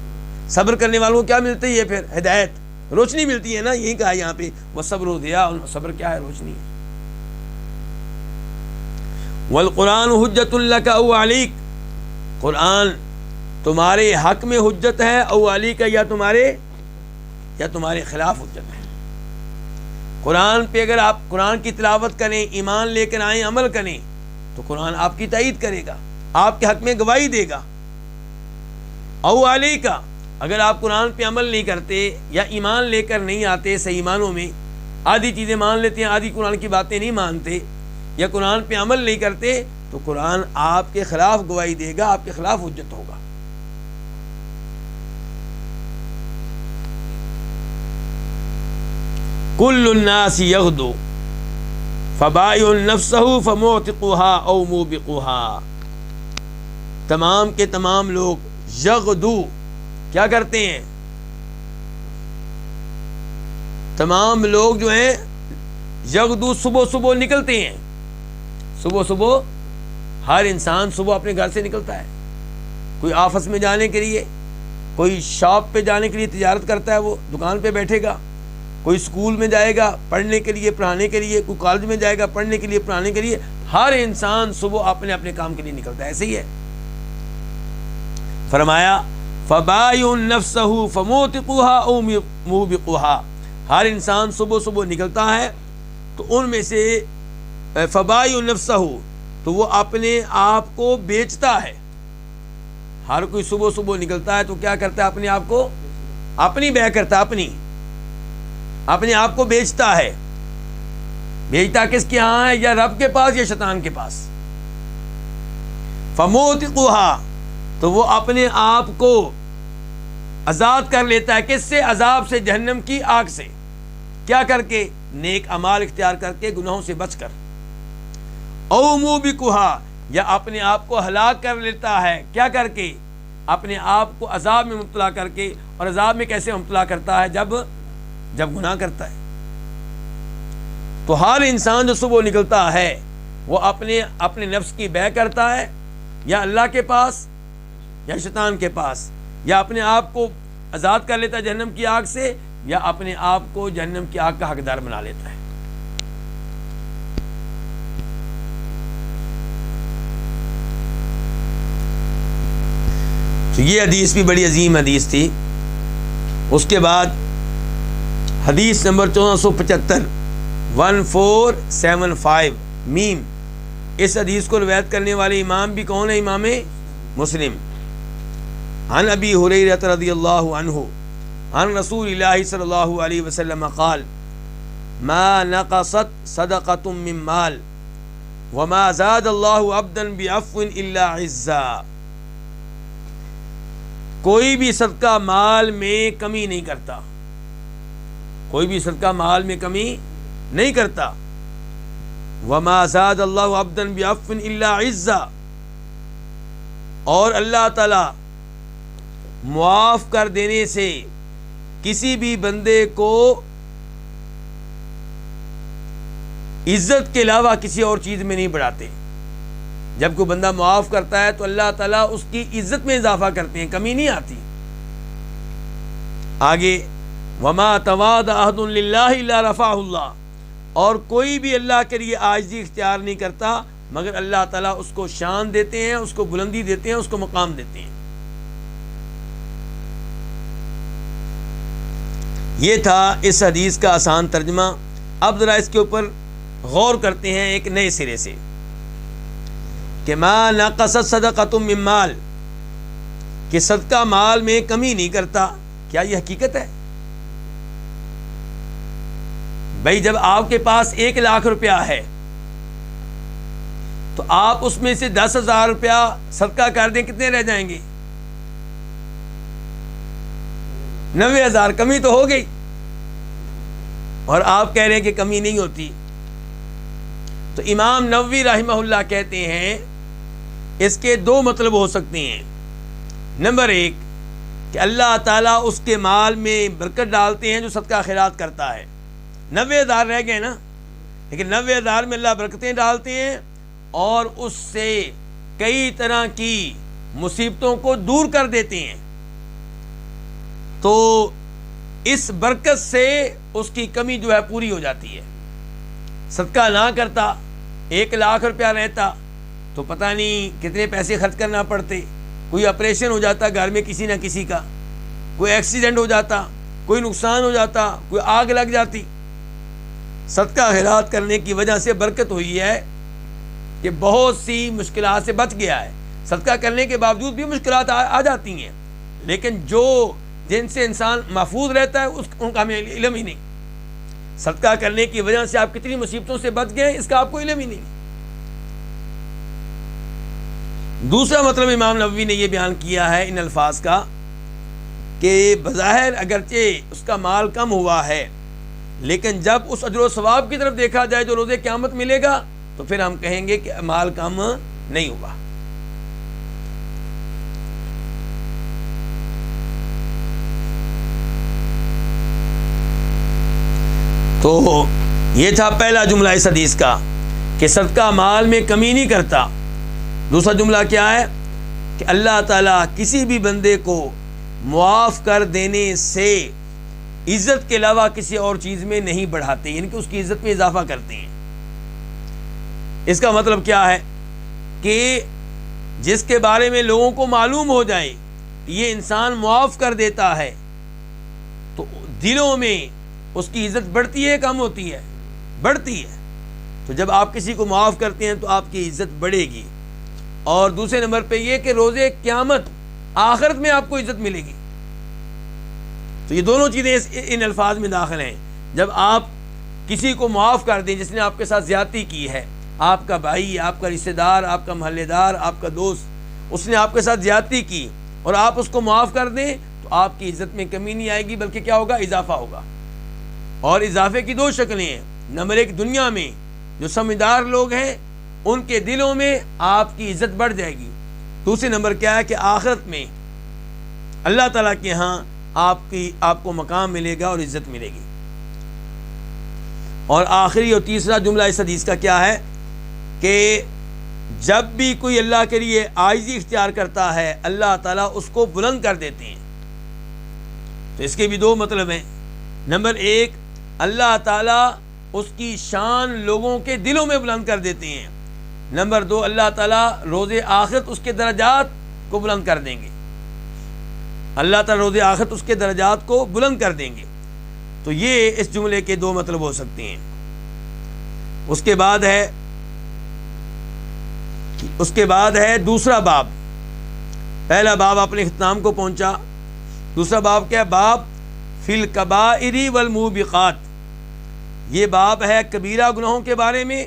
صبر کرنے والوں کو کیا ملتی ہے پھر؟ ہدایت، روشنی ملتی ہے نا. یہی کہا یہاں پہ وَالصَّبْرُ ضِیاءٌ، صبر کیا ہے؟ روشنی ہے. وَالْقُرْآنُ حُجَّةٌ لَكَ أَوْ عَلَيْكَ، قرآن تمہارے حق میں حجت ہے، او علی کا، یا تمہارے خلاف حجت ہے. قرآن پہ اگر آپ قرآن کی تلاوت کریں، ایمان لے کر آئیں، عمل کریں، تو قرآن آپ کی تائید کرے گا، آپ کے حق میں گواہی دے گا. او علی کا، اگر آپ قرآن پہ عمل نہیں کرتے یا ایمان لے کر نہیں آتے، صحیح ایمانوں میں آدھی چیزیں مان لیتے ہیں، آدھی قرآن کی باتیں نہیں مانتے، یا قرآن پہ عمل نہیں کرتے، تو قرآن آپ کے خلاف گواہی دے گا، آپ کے خلاف حجت ہوگا. کل الناس یغدو فبائع نفسہ فموتقها او موبقها، تمام کے تمام لوگ یغدو کیا کرتے ہیں؟ تمام لوگ جو ہیں یغدو صبح نکلتے ہیں. صبح ہر انسان صبح اپنے گھر سے نکلتا ہے. کوئی آفس میں جانے کے لیے، کوئی شاپ پہ جانے کے لیے تجارت کرتا ہے، وہ دکان پہ بیٹھے گا. کوئی اسکول میں جائے گا پڑھنے کے لیے، پڑھانے کے لیے. کوئی کالج میں جائے گا پڑھنے کے لیے، پڑھانے کے لیے. ہر انسان صبح اپنے اپنے کام کے لیے نکلتا ہے. ایسے ہی ہے. فرمایا فبائع نفسہ فموتقها او موبقها، ہر انسان صبح نکلتا ہے. تو ان میں سے فبائع نفسہ، تو وہ اپنے آپ کو بیچتا ہے. ہر کوئی صبح نکلتا ہے تو کیا کرتا ہے؟ اپنے آپ کو اپنی بیع کرتا ہے، اپنے آپ کو بیچتا ہے. بیچتا کس کے ہاں ہے؟ یا رب کے پاس یا شیطان کے پاس. فموتقها، تو وہ اپنے آپ کو آزاد کر لیتا ہے. کس سے؟ عذاب سے، جہنم کی آگ سے. کیا کر کے؟ نیک اعمال اختیار کر کے، گناہوں سے بچ کر. او موبقها، یا اپنے آپ کو ہلاک کر لیتا ہے. کیا کر کے؟ اپنے آپ کو عذاب میں مبتلا کر کے. اور عذاب میں کیسے مبتلا کرتا ہے؟ جب گناہ کرتا ہے. تو ہر انسان جو صبح نکلتا ہے وہ اپنے نفس کی بیع کرتا ہے، یا اللہ کے پاس یا شیطان کے پاس. یا اپنے آپ کو آزاد کر لیتا ہے جہنم کی آگ سے، یا اپنے آپ کو جہنم کی آگ کا حقدار بنا لیتا ہے. تو یہ حدیث بھی بڑی عظیم حدیث تھی. اس کے بعد حدیث نمبر 1475 1475 میم. اس حدیث کو روایت کرنے والے امام بھی کون ہے؟ امام مسلم. عن ابی ہریرہ رضی اللہ عنہ عن رسول اللہ صلی اللہ علیہ وسلم قال، ما نقصت صدقۃ من مال وما زاد اللہ عبدا بعفو الا عزا. کوئی بھی صدقہ مال میں کمی نہیں کرتا، کوئی بھی صدقہ مال میں کمی نہیں کرتا. وما زاد اللہ عبدا بعفو الا عزا، اور اللہ تعالی معاف کر دینے سے کسی بھی بندے کو عزت کے علاوہ کسی اور چیز میں نہیں بڑھاتے. جب کوئی بندہ معاف کرتا ہے تو اللہ تعالیٰ اس کی عزت میں اضافہ کرتے ہیں، کمی نہیں آتی. آگے وما تواضع احد للہ الا رفعہ اللہ، اور کوئی بھی اللہ کے لیے عاجزی اختیار نہیں کرتا مگر اللہ تعالیٰ اس کو شان دیتے ہیں، اس کو بلندی دیتے ہیں، اس کو مقام دیتے ہیں. یہ تھا اس حدیث کا آسان ترجمہ. اب ذرا اس کے اوپر غور کرتے ہیں ایک نئے سرے سے کہ ما نقصت صدقۃ من مال، کہ صدقہ مال میں کمی نہیں کرتا. کیا یہ حقیقت ہے؟ بھائی جب آپ کے پاس 1,00,000 روپیہ ہے تو آپ اس میں سے 10,000 روپیہ صدقہ کر دیں، کتنے رہ جائیں گے؟ 90,000. کمی تو ہو گئی. اور آپ کہہ رہے ہیں کہ کمی نہیں ہوتی. تو امام نووی رحمہ اللہ کہتے ہیں اس کے 2 مطلب ہو سکتے ہیں. نمبر 1 کہ اللہ تعالیٰ اس کے مال میں برکت ڈالتے ہیں جو صدقہ خیرات کرتا ہے. 90,000 رہ گئے نا، لیکن 90,000 میں اللہ برکتیں ڈالتے ہیں اور اس سے کئی طرح کی مصیبتوں کو دور کر دیتے ہیں. تو اس برکت سے اس کی کمی جو ہے پوری ہو جاتی ہے. صدقہ نہ کرتا، 1,00,000 روپیہ رہتا تو پتہ نہیں کتنے پیسے خرچ کرنا پڑتے. کوئی آپریشن ہو جاتا گھر میں کسی نہ کسی کا، کوئی ایکسیڈنٹ ہو جاتا، کوئی نقصان ہو جاتا، کوئی آگ لگ جاتی. صدقہ خیرات کرنے کی وجہ سے برکت ہوئی ہے کہ بہت سی مشکلات سے بچ گیا ہے. صدقہ کرنے کے باوجود بھی مشکلات آ جاتی ہیں، لیکن جن سے انسان محفوظ رہتا ہے ان کا ہمیں علم ہی نہیں. صدقہ کرنے کی وجہ سے آپ کتنی مصیبتوں سے بچ گئے اس کا آپ کو علم ہی نہیں. دوسرا مطلب امام نووی نے یہ بیان کیا ہے ان الفاظ کا کہ بظاہر اگرچہ اس کا مال کم ہوا ہے، لیکن جب اس اجر و ثواب کی طرف دیکھا جائے جو روز قیامت ملے گا تو پھر ہم کہیں گے کہ مال کم نہیں ہوا. تو یہ تھا پہلا جملہ اس حدیث کا کہ صدقہ مال میں کمی نہیں کرتا. دوسرا جملہ کیا ہے کہ اللہ تعالیٰ کسی بھی بندے کو معاف کر دینے سے عزت کے علاوہ کسی اور چیز میں نہیں بڑھاتے، یعنی کہ اس کی عزت میں اضافہ کرتے ہیں. اس کا مطلب کیا ہے کہ جس کے بارے میں لوگوں کو معلوم ہو جائے یہ انسان معاف کر دیتا ہے تو دلوں میں اس کی عزت بڑھتی ہے کم ہوتی ہے؟ بڑھتی ہے. تو جب آپ کسی کو معاف کرتے ہیں تو آپ کی عزت بڑھے گی. اور دوسرے نمبر پہ یہ کہ روز قیامت آخرت میں آپ کو عزت ملے گی. تو یہ دونوں چیزیں ان الفاظ میں داخل ہیں. جب آپ کسی کو معاف کر دیں جس نے آپ کے ساتھ زیادتی کی ہے، آپ کا بھائی، آپ کا رشتہ دار، آپ کا محلے دار، آپ کا دوست، اس نے آپ کے ساتھ زیادتی کی اور آپ اس کو معاف کر دیں تو آپ کی عزت میں کمی نہیں آئے گی بلکہ کیا ہوگا؟ اضافہ ہوگا. اور اضافے کی 2 شکلیں ہیں. نمبر 1 دنیا میں جو سمجھدار لوگ ہیں ان کے دلوں میں آپ کی عزت بڑھ جائے گی. دوسرے نمبر کیا ہے کہ آخرت میں اللہ تعالیٰ کے ہاں آپ کو مقام ملے گا اور عزت ملے گی. اور آخری اور تیسرا جملہ اس حدیث کا کیا ہے کہ جب بھی کوئی اللہ کے لیے عاجزی اختیار کرتا ہے اللہ تعالیٰ اس کو بلند کر دیتے ہیں. تو اس کے بھی 2 مطلب ہیں. نمبر 1 اللہ تعالیٰ اس کی شان لوگوں کے دلوں میں بلند کر دیتے ہیں. نمبر 2 اللہ تعالیٰ روز آخرت اس کے درجات کو بلند کر دیں گے. اللہ تعالیٰ روز آخرت اس کے درجات کو بلند کر دیں گے. تو یہ اس جملے کے 2 مطلب ہو سکتے ہیں. اس کے بعد ہے دوسرا باب. پہلا باب اپنے اختتام کو پہنچا. دوسرا باب کیا ہے؟ باب فی الکبائر والموبقات، یہ باب ہے کبیرہ گناہوں کے بارے میں،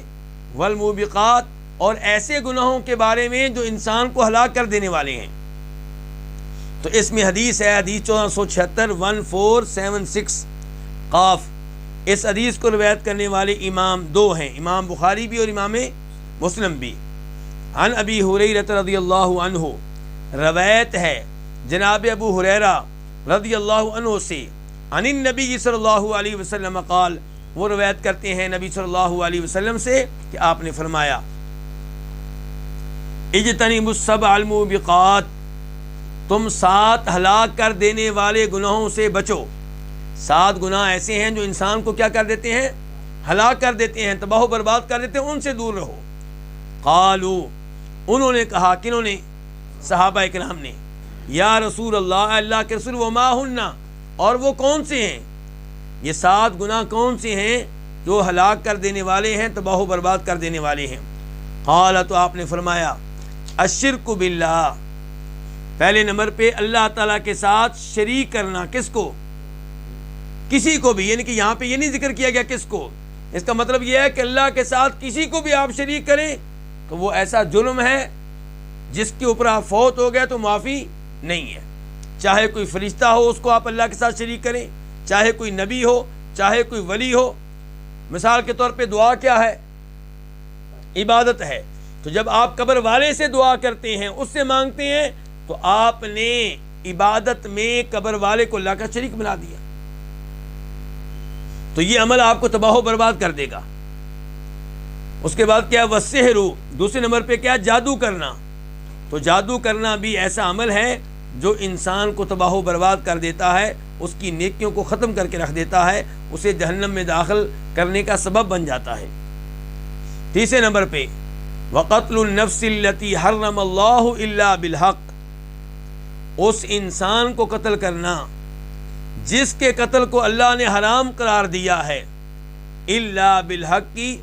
والموبقات، اور ایسے گناہوں کے بارے میں جو انسان کو ہلاک کر دینے والے ہیں۔ تو اس میں حدیث ہے، حدیث 1476 1476 قاف۔ اس حدیث کو روایت کرنے والے امام دو ہیں، امام بخاری بھی اور امام مسلم بھی۔ عن ابی ہریرہ رضی اللہ عنہ، روایت ہے جناب ابو ہریرہ رضی اللہ عنہ سے، عن النبی صلی اللہ علیہ وسلم قال، وہ روایت کرتے ہیں نبی صلی اللہ علیہ وسلم سے کہ آپ نے فرمایا، اجتنبوا السبع الموبقات، تم 7 ہلاک کر دینے والے گناہوں سے بچو۔ 7 گناہ ایسے ہیں جو انسان کو کیا کر دیتے ہیں؟ ہلاک کر دیتے ہیں، تباہ و برباد کر دیتے ہیں، ان سے دور رہو۔ قالوا، انہوں نے کہا، کنہوں نے؟ صحابہ کرام نے، یا رسول اللہ، اللہ کے رسول، وما ہن، اور وہ کون سے ہیں؟ یہ 7 گناہ کون سے ہیں جو ہلاک کر دینے والے ہیں، تباہ و برباد کر دینے والے ہیں؟ قال، تو آپ نے فرمایا، الشرک باللہ، پہلے نمبر پہ اللہ تعالیٰ کے ساتھ شریک کرنا۔ کس کو؟ کسی کو بھی، یعنی کہ یہاں پہ یہ نہیں ذکر کیا گیا کس کو، اس کا مطلب یہ ہے کہ اللہ کے ساتھ کسی کو بھی آپ شریک کریں تو وہ ایسا جرم ہے جس کے اوپر آپ فوت ہو گئے تو معافی نہیں ہے۔ چاہے کوئی فرشتہ ہو اس کو آپ اللہ کے ساتھ شریک کریں، چاہے کوئی نبی ہو، چاہے کوئی ولی ہو۔ مثال کے طور پہ دعا کیا ہے؟ عبادت ہے۔ تو جب آپ قبر والے سے دعا کرتے ہیں، اس سے مانگتے ہیں، تو آپ نے عبادت میں قبر والے کو اللہ کا شریک بنا دیا، تو یہ عمل آپ کو تباہ و برباد کر دے گا۔ اس کے بعد کیا؟ والسحر، دوسرے نمبر پہ کیا؟ جادو کرنا۔ تو جادو کرنا بھی ایسا عمل ہے جو انسان کو تباہ و برباد کر دیتا ہے، اس کی نیکیوں کو ختم کر کے رکھ دیتا ہے، اسے جہنم میں داخل کرنے کا سبب بن جاتا ہے۔ تیسرے نمبر پہ وقتل النفس التي حرم اللہ الا بالحق، اس انسان کو قتل کرنا جس کے قتل کو اللہ نے حرام قرار دیا ہے، الا بالحق کی،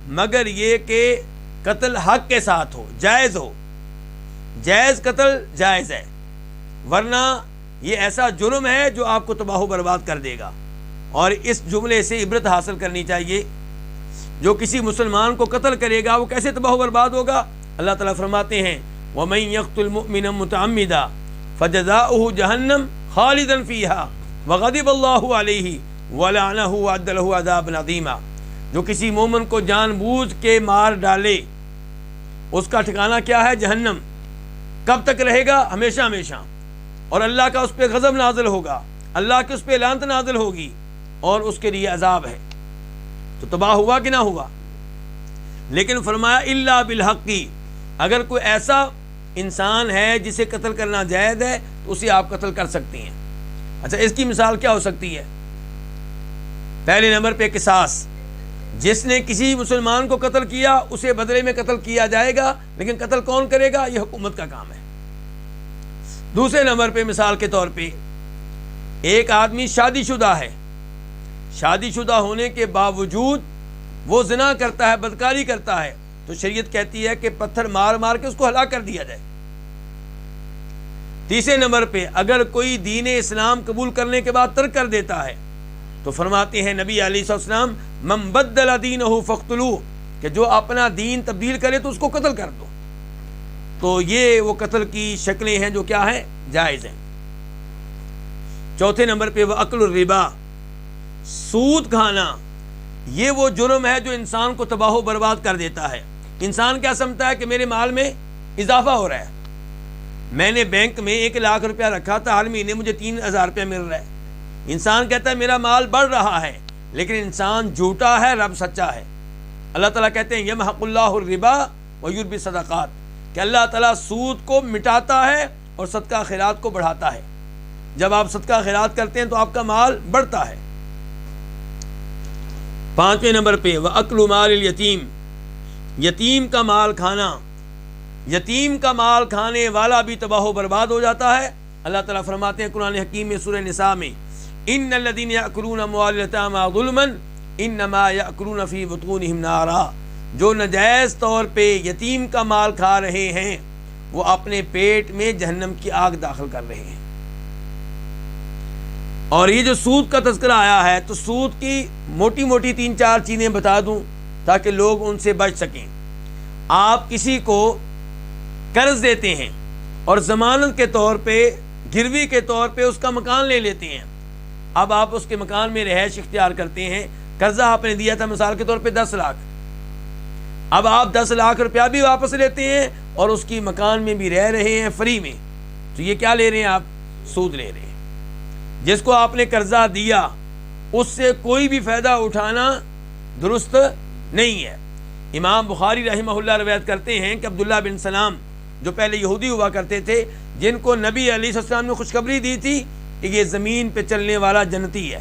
مگر یہ کہ قتل حق کے ساتھ ہو، جائز ہو، جائز قتل جائز ہے، ورنہ یہ ایسا جرم ہے جو آپ کو تباہ و برباد کر دے گا۔ اور اس جملے سے عبرت حاصل کرنی چاہیے، جو کسی مسلمان کو قتل کرے گا وہ کیسے تباہ و برباد ہوگا؟ اللہ تعالیٰ فرماتے ہیں، وَمَن يَقْتُلْ مُؤْمِنًا مُتَعَمِّدًا فَجَزَاؤُهُ جَهَنَّمُ خَالِدًا فِيهَا وَغَضِبَ اللَّهُ عَلَيْهِ وَلَعْنَهُ وَأَعَدَّ لَهُ عَذَابًا عَظِيمًا، جو کسی مومن کو جان بوجھ کے مار ڈالے اس کا ٹھکانہ کیا ہے؟ جہنم۔ کب تک رہے گا؟ ہمیشہ ہمیشہ، اور اللہ کا اس پہ غضب نازل ہوگا، اللہ کی اس پہ لعنت نازل ہوگی، اور اس کے لیے عذاب ہے۔ تو تباہ ہوا کہ نہ ہوا؟ لیکن فرمایا الا بالحق، اگر کوئی ایسا انسان ہے جسے قتل کرنا جائز ہے تو اسے آپ قتل کر سکتے ہیں۔ اچھا، اس کی مثال کیا ہو سکتی ہے؟ پہلے نمبر پہ قصاص، جس نے کسی مسلمان کو قتل کیا اسے بدلے میں قتل کیا جائے گا، لیکن قتل کون کرے گا؟ یہ حکومت کا کام ہے۔ دوسرے نمبر پہ مثال کے طور پہ ایک آدمی شادی شدہ ہے، شادی شدہ ہونے کے باوجود وہ زنا کرتا ہے، بدکاری کرتا ہے، تو شریعت کہتی ہے کہ پتھر مار مار کے اس کو ہلاک کر دیا جائے۔ تیسرے نمبر پہ اگر کوئی دین اسلام قبول کرنے کے بعد ترک کر دیتا ہے تو فرماتے ہیں نبی علیہ السلام، من بدل دینہ فاقتلوہ، کہ جو اپنا دین تبدیل کرے تو اس کو قتل کر دو۔ تو یہ وہ قتل کی شکلیں ہیں جو کیا ہیں؟ جائز ہیں۔ چوتھے نمبر پہ وَأَكْلُ الرِّبَا، سود کھانا، یہ وہ جرم ہے جو انسان کو تباہ و برباد کر دیتا ہے۔ انسان کیا سمجھتا ہے کہ میرے مال میں اضافہ ہو رہا ہے، میں نے بینک میں 1 لاکھ روپیہ رکھا تھا، ہر مہینے مجھے 3,000 روپیہ مل رہا ہے۔ انسان کہتا ہے میرا مال بڑھ رہا ہے، لیکن انسان جھوٹا ہے، رب سچا ہے۔ اللہ تعالیٰ کہتے ہیں یمحق اللہ الربا ویربی الصدقات، کہ اللہ تعالیٰ سود کو مٹاتا ہے اور صدقہ خیرات کو بڑھاتا ہے۔ جب آپ صدقہ خیرات کرتے ہیں تو آپ کا مال بڑھتا ہے۔ پانچویں نمبر پہ وَأَكْلُ مَالِ الْيَتِيمِ، یتیم کا مال کھانا، یتیم کا مال کھانے والا بھی تباہ و برباد ہو جاتا ہے۔ اللہ تعالیٰ فرماتے ہیں قرآن حکیم میں سورہ نساء میں، ان الذین یأکلون اموال الیتامی ظلما انما یأکلون فی بطونہم نارا، جو ناجائز طور پہ یتیم کا مال کھا رہے ہیں وہ اپنے پیٹ میں جہنم کی آگ داخل کر رہے ہیں۔ اور یہ جو سود کا تذکرہ آیا ہے تو سود کی موٹی موٹی 3-4 چیزیں بتا دوں تاکہ لوگ ان سے بچ سکیں۔ آپ کسی کو قرض دیتے ہیں اور ضمانت کے طور پہ، گروی کے طور پہ اس کا مکان لے لیتے ہیں۔ اب آپ اس کے مکان میں رہائش اختیار کرتے ہیں، قرضہ آپ نے دیا تھا مثال کے طور پہ 10 لاکھ، اب آپ 10 لاکھ روپیہ بھی واپس لیتے ہیں اور اس کی مکان میں بھی رہ رہے ہیں فری میں، تو یہ کیا لے رہے ہیں آپ؟ سود لے رہے ہیں۔ جس کو آپ نے قرضہ دیا اس سے کوئی بھی فائدہ اٹھانا درست نہیں ہے۔ امام بخاری رحمہ اللہ روایت کرتے ہیں کہ عبداللہ بن سلام جو پہلے یہودی ہوا کرتے تھے، جن کو نبی علیہ السلام نے خوشخبری دی تھی کہ یہ زمین پہ چلنے والا جنتی ہے،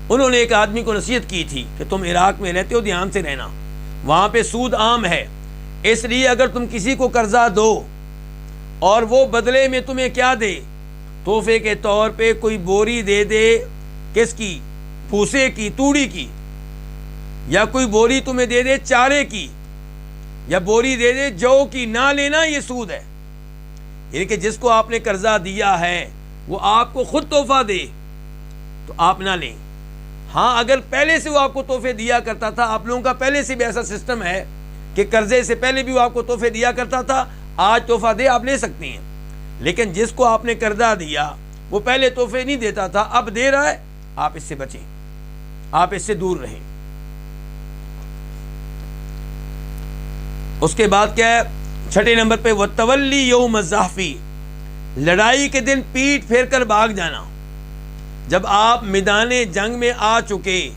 انہوں نے ایک آدمی کو نصیحت کی تھی کہ تم عراق میں رہتے ہو، دھیان سے رہنا، وہاں پہ سود عام ہے، اس لیے اگر تم کسی کو قرضہ دو اور وہ بدلے میں تمہیں کیا دے، تحفے کے طور پہ کوئی بوری دے دے، کس کی؟ پھوسے کی، توڑی کی، یا کوئی بوری تمہیں دے دے چارے کی، یا بوری دے دے جو کی، نہ لینا یہ سود ہے۔ یعنی کہ جس کو آپ نے قرضہ دیا ہے وہ آپ کو خود تحفہ دے تو آپ نہ لیں۔ ہاں اگر پہلے سے وہ آپ کو تحفے دیا کرتا تھا، آپ لوگوں کا پہلے سے بھی ایسا سسٹم ہے کہ قرضے سے پہلے بھی وہ آپ کو تحفے دیا کرتا تھا، آج تحفہ دے آپ لے سکتے ہیں، لیکن جس کو آپ نے قرضہ دیا وہ پہلے تحفے نہیں دیتا تھا، اب دے رہا ہے، آپ اس سے بچیں، آپ اس سے دور رہیں۔ اس کے بعد کیا ہے 6 نمبر پہ وَتَوَلِّي يَوْمَ الزَّحْفِ، لڑائی کے دن پیٹ پھیر کر بھاگ جانا۔ جب آپ میدان جنگ میں آ چکے،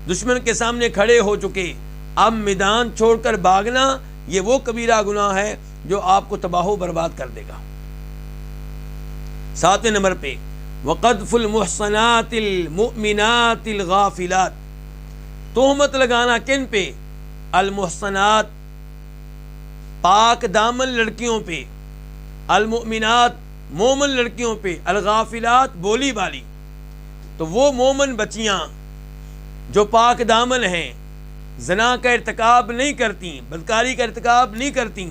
دشمن کے سامنے کھڑے ہو چکے، اب میدان چھوڑ کر بھاگنا یہ وہ کبیرہ گناہ ہے جو آپ کو تباہ و برباد کر دے گا۔ 7 نمبر پہ وَقَذْفُ الْمُحْصَنَاتِ الْمُؤْمِنَاتِ الْغَافِلَاتِ، تہمت لگانا کن پہ؟ المحصنات، پاک دامن لڑکیوں پہ، المؤمنات، مومن لڑکیوں پہ، الغافلات، بولی بالی۔ تو وہ مومن بچیاں جو پاک دامن ہیں، زنا کا ارتکاب نہیں کرتی، بدکاری کا ارتکاب نہیں کرتی،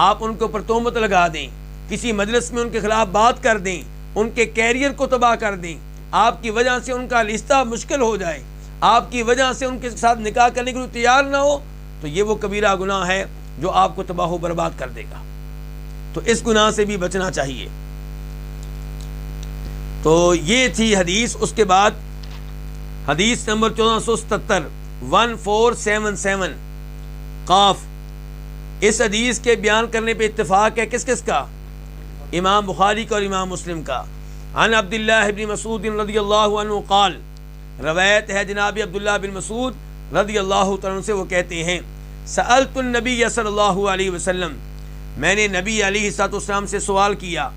آپ ان کے اوپر تہمت لگا دیں، کسی مجلس میں ان کے خلاف بات کر دیں، ان کے کیریئر کو تباہ کر دیں، آپ کی وجہ سے ان کا رشتہ مشکل ہو جائے، آپ کی وجہ سے ان کے ساتھ نکاح کرنے کے لیے تیار نہ ہو، تو یہ وہ کبیرہ گناہ ہے جو آپ کو تباہ و برباد کر دے گا۔ تو اس گناہ سے بھی بچنا چاہیے۔ تو یہ تھی حدیث۔ اس کے بعد حدیث نمبر 1477 1477 قاف، اس حدیث کے بیان کرنے پہ اتفاق ہے کس کس کا؟ امام بخاری کا اور امام مسلم کا۔ عن عبداللہ بن مسعود رضی اللہ عنہ قال، روایت ہے جناب عبداللہ بن مسعود رضی اللہ تعالیٰ عنہ سے، وہ کہتے ہیں سألت النبی صلی اللہ علیہ وسلم، میں نے نبی علیہ الصلوۃ والسلام سے سوال کیا،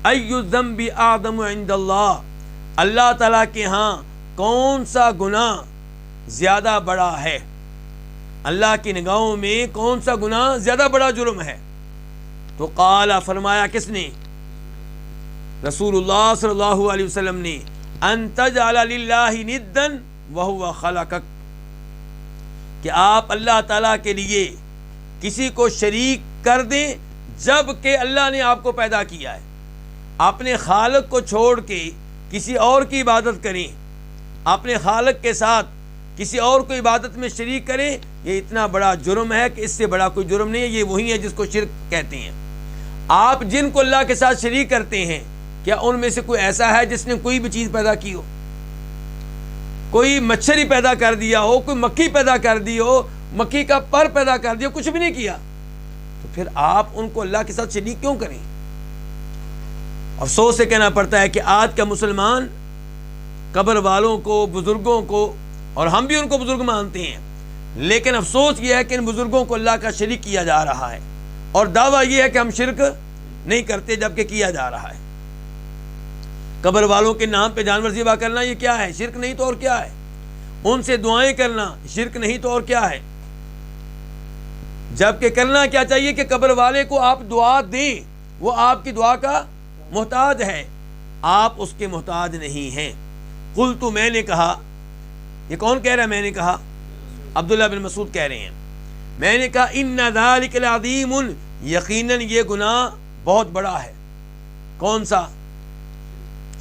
ای الذنب اعظم عند اللہ، اللہ تعالیٰ کے ہاں کون سا گناہ زیادہ بڑا ہے؟ اللہ کی نگاہوں میں کون سا گناہ زیادہ بڑا جرم ہے؟ تو قال، فرمایا کس نے؟ رسول اللہ صلی اللہ علیہ وسلم نے، ان تجعل للہ ندا وہو خلقک، کہ آپ اللہ تعالیٰ کے لیے کسی کو شریک کر دیں جب کہ اللہ نے آپ کو پیدا کیا ہے۔ اپنے خالق کو چھوڑ کے کسی اور کی عبادت کریں، اپنے خالق کے ساتھ کسی اور کو عبادت میں شریک کریں، یہ اتنا بڑا جرم ہے کہ اس سے بڑا کوئی جرم نہیں ہے۔ یہ وہی ہے جس کو شرک کہتے ہیں۔ آپ جن کو اللہ کے ساتھ شریک کرتے ہیں، کیا ان میں سے کوئی ایسا ہے جس نے کوئی بھی چیز پیدا کی ہو؟ کوئی مچھر ہی پیدا کر دیا ہو، کوئی مکھی پیدا کر دی ہو، مکھی کا پر پیدا کر دیا، کچھ بھی نہیں کیا، تو پھر آپ ان کو اللہ کے ساتھ شریک کیوں کریں؟ افسوس سے کہنا پڑتا ہے کہ آج کا مسلمان قبر والوں کو، بزرگوں کو، اور ہم بھی ان کو بزرگ مانتے ہیں، لیکن افسوس یہ ہے کہ ان بزرگوں کو اللہ کا شریک کیا جا رہا ہے، اور دعویٰ یہ ہے کہ ہم شرک نہیں کرتے جبکہ کیا جا رہا ہے۔ قبر والوں کے نام پہ جانور ذبح کرنا یہ کیا ہے؟ شرک نہیں تو اور کیا ہے؟ ان سے دعائیں کرنا شرک نہیں تو اور کیا ہے؟ جبکہ کرنا کیا چاہیے کہ قبر والے کو آپ دعا دیں، وہ آپ کی دعا کا محتاج ہے، آپ اس کے محتاج نہیں ہیں۔ قلت، میں نے کہا، یہ کون کہہ رہا ہے میں نے کہا؟ عبداللہ بن مسعود کہہ رہے ہیں، میں نے کہا ان ذالک العظیم، یقیناً یہ گناہ بہت بڑا ہے۔ کون سا؟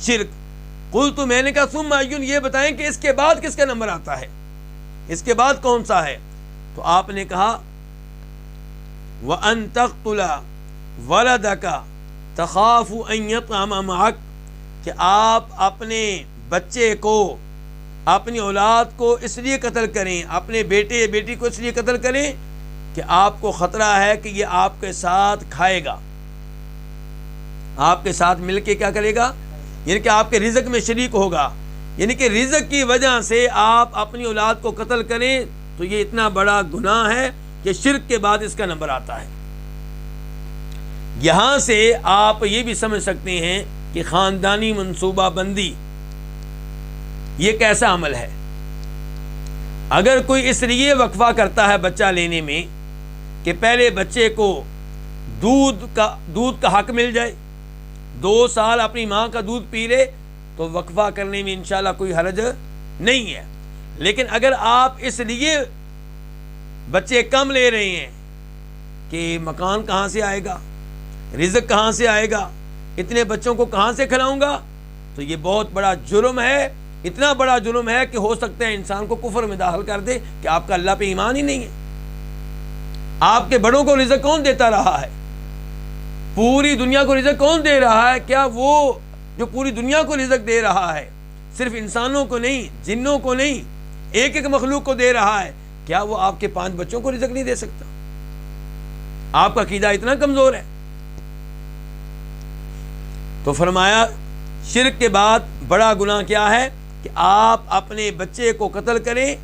شرک۔ قلت میں نے کہا ثم ایون، یہ بتائیں کہ اس کے بعد کس کا نمبر آتا ہے، اس کے بعد کون سا ہے؟ تو آپ نے کہا وَأَن تَقْتُلَ وَلَدَكَ تَخَافُ أَن يَطْعَمَ مَعَكَ، کہ آپ اپنے بچے کو، اپنی اولاد کو اس لیے قتل کریں، اپنے بیٹے یا بیٹی کو اس لیے قتل کریں کہ آپ کو خطرہ ہے کہ یہ آپ کے ساتھ کھائے گا، آپ کے ساتھ مل کے کیا کرے گا، یعنی کہ آپ کے رزق میں شریک ہوگا، یعنی کہ رزق کی وجہ سے آپ اپنی اولاد کو قتل کریں تو یہ اتنا بڑا گناہ ہے کہ شرک کے بعد اس کا نمبر آتا ہے۔ یہاں سے آپ یہ بھی سمجھ سکتے ہیں کہ خاندانی منصوبہ بندی یہ کیسا عمل ہے۔ اگر کوئی اس لیے وقفہ کرتا ہے بچہ لینے میں کہ پہلے بچے کو دودھ کا حق مل جائے، 2 سال اپنی ماں کا دودھ پی لے، تو وقفہ کرنے میں انشاءاللہ کوئی حرج نہیں ہے۔ لیکن اگر آپ اس لیے بچے کم لے رہے ہیں کہ مکان کہاں سے آئے گا، رزق کہاں سے آئے گا، اتنے بچوں کو کہاں سے کھلاؤں گا، تو یہ بہت بڑا جرم ہے، اتنا بڑا جرم ہے کہ ہو سکتا ہے انسان کو کفر میں داخل کر دے کہ آپ کا اللہ پہ ایمان ہی نہیں ہے۔ آپ کے بڑوں کو رزق کون دیتا رہا ہے؟ پوری دنیا کو رزق کون دے رہا ہے؟ کیا وہ جو پوری دنیا کو رزق دے رہا ہے صرف انسانوں کو نہیں، جنوں کو نہیں، ایک ایک مخلوق کو دے رہا ہے، کیا وہ آپ کے 5 بچوں کو رزق نہیں دے سکتا؟ آپ کا عقیدہ اتنا کمزور ہے۔ تو فرمایا شرک کے بعد بڑا گناہ کیا ہے کہ آپ اپنے بچے کو قتل کریں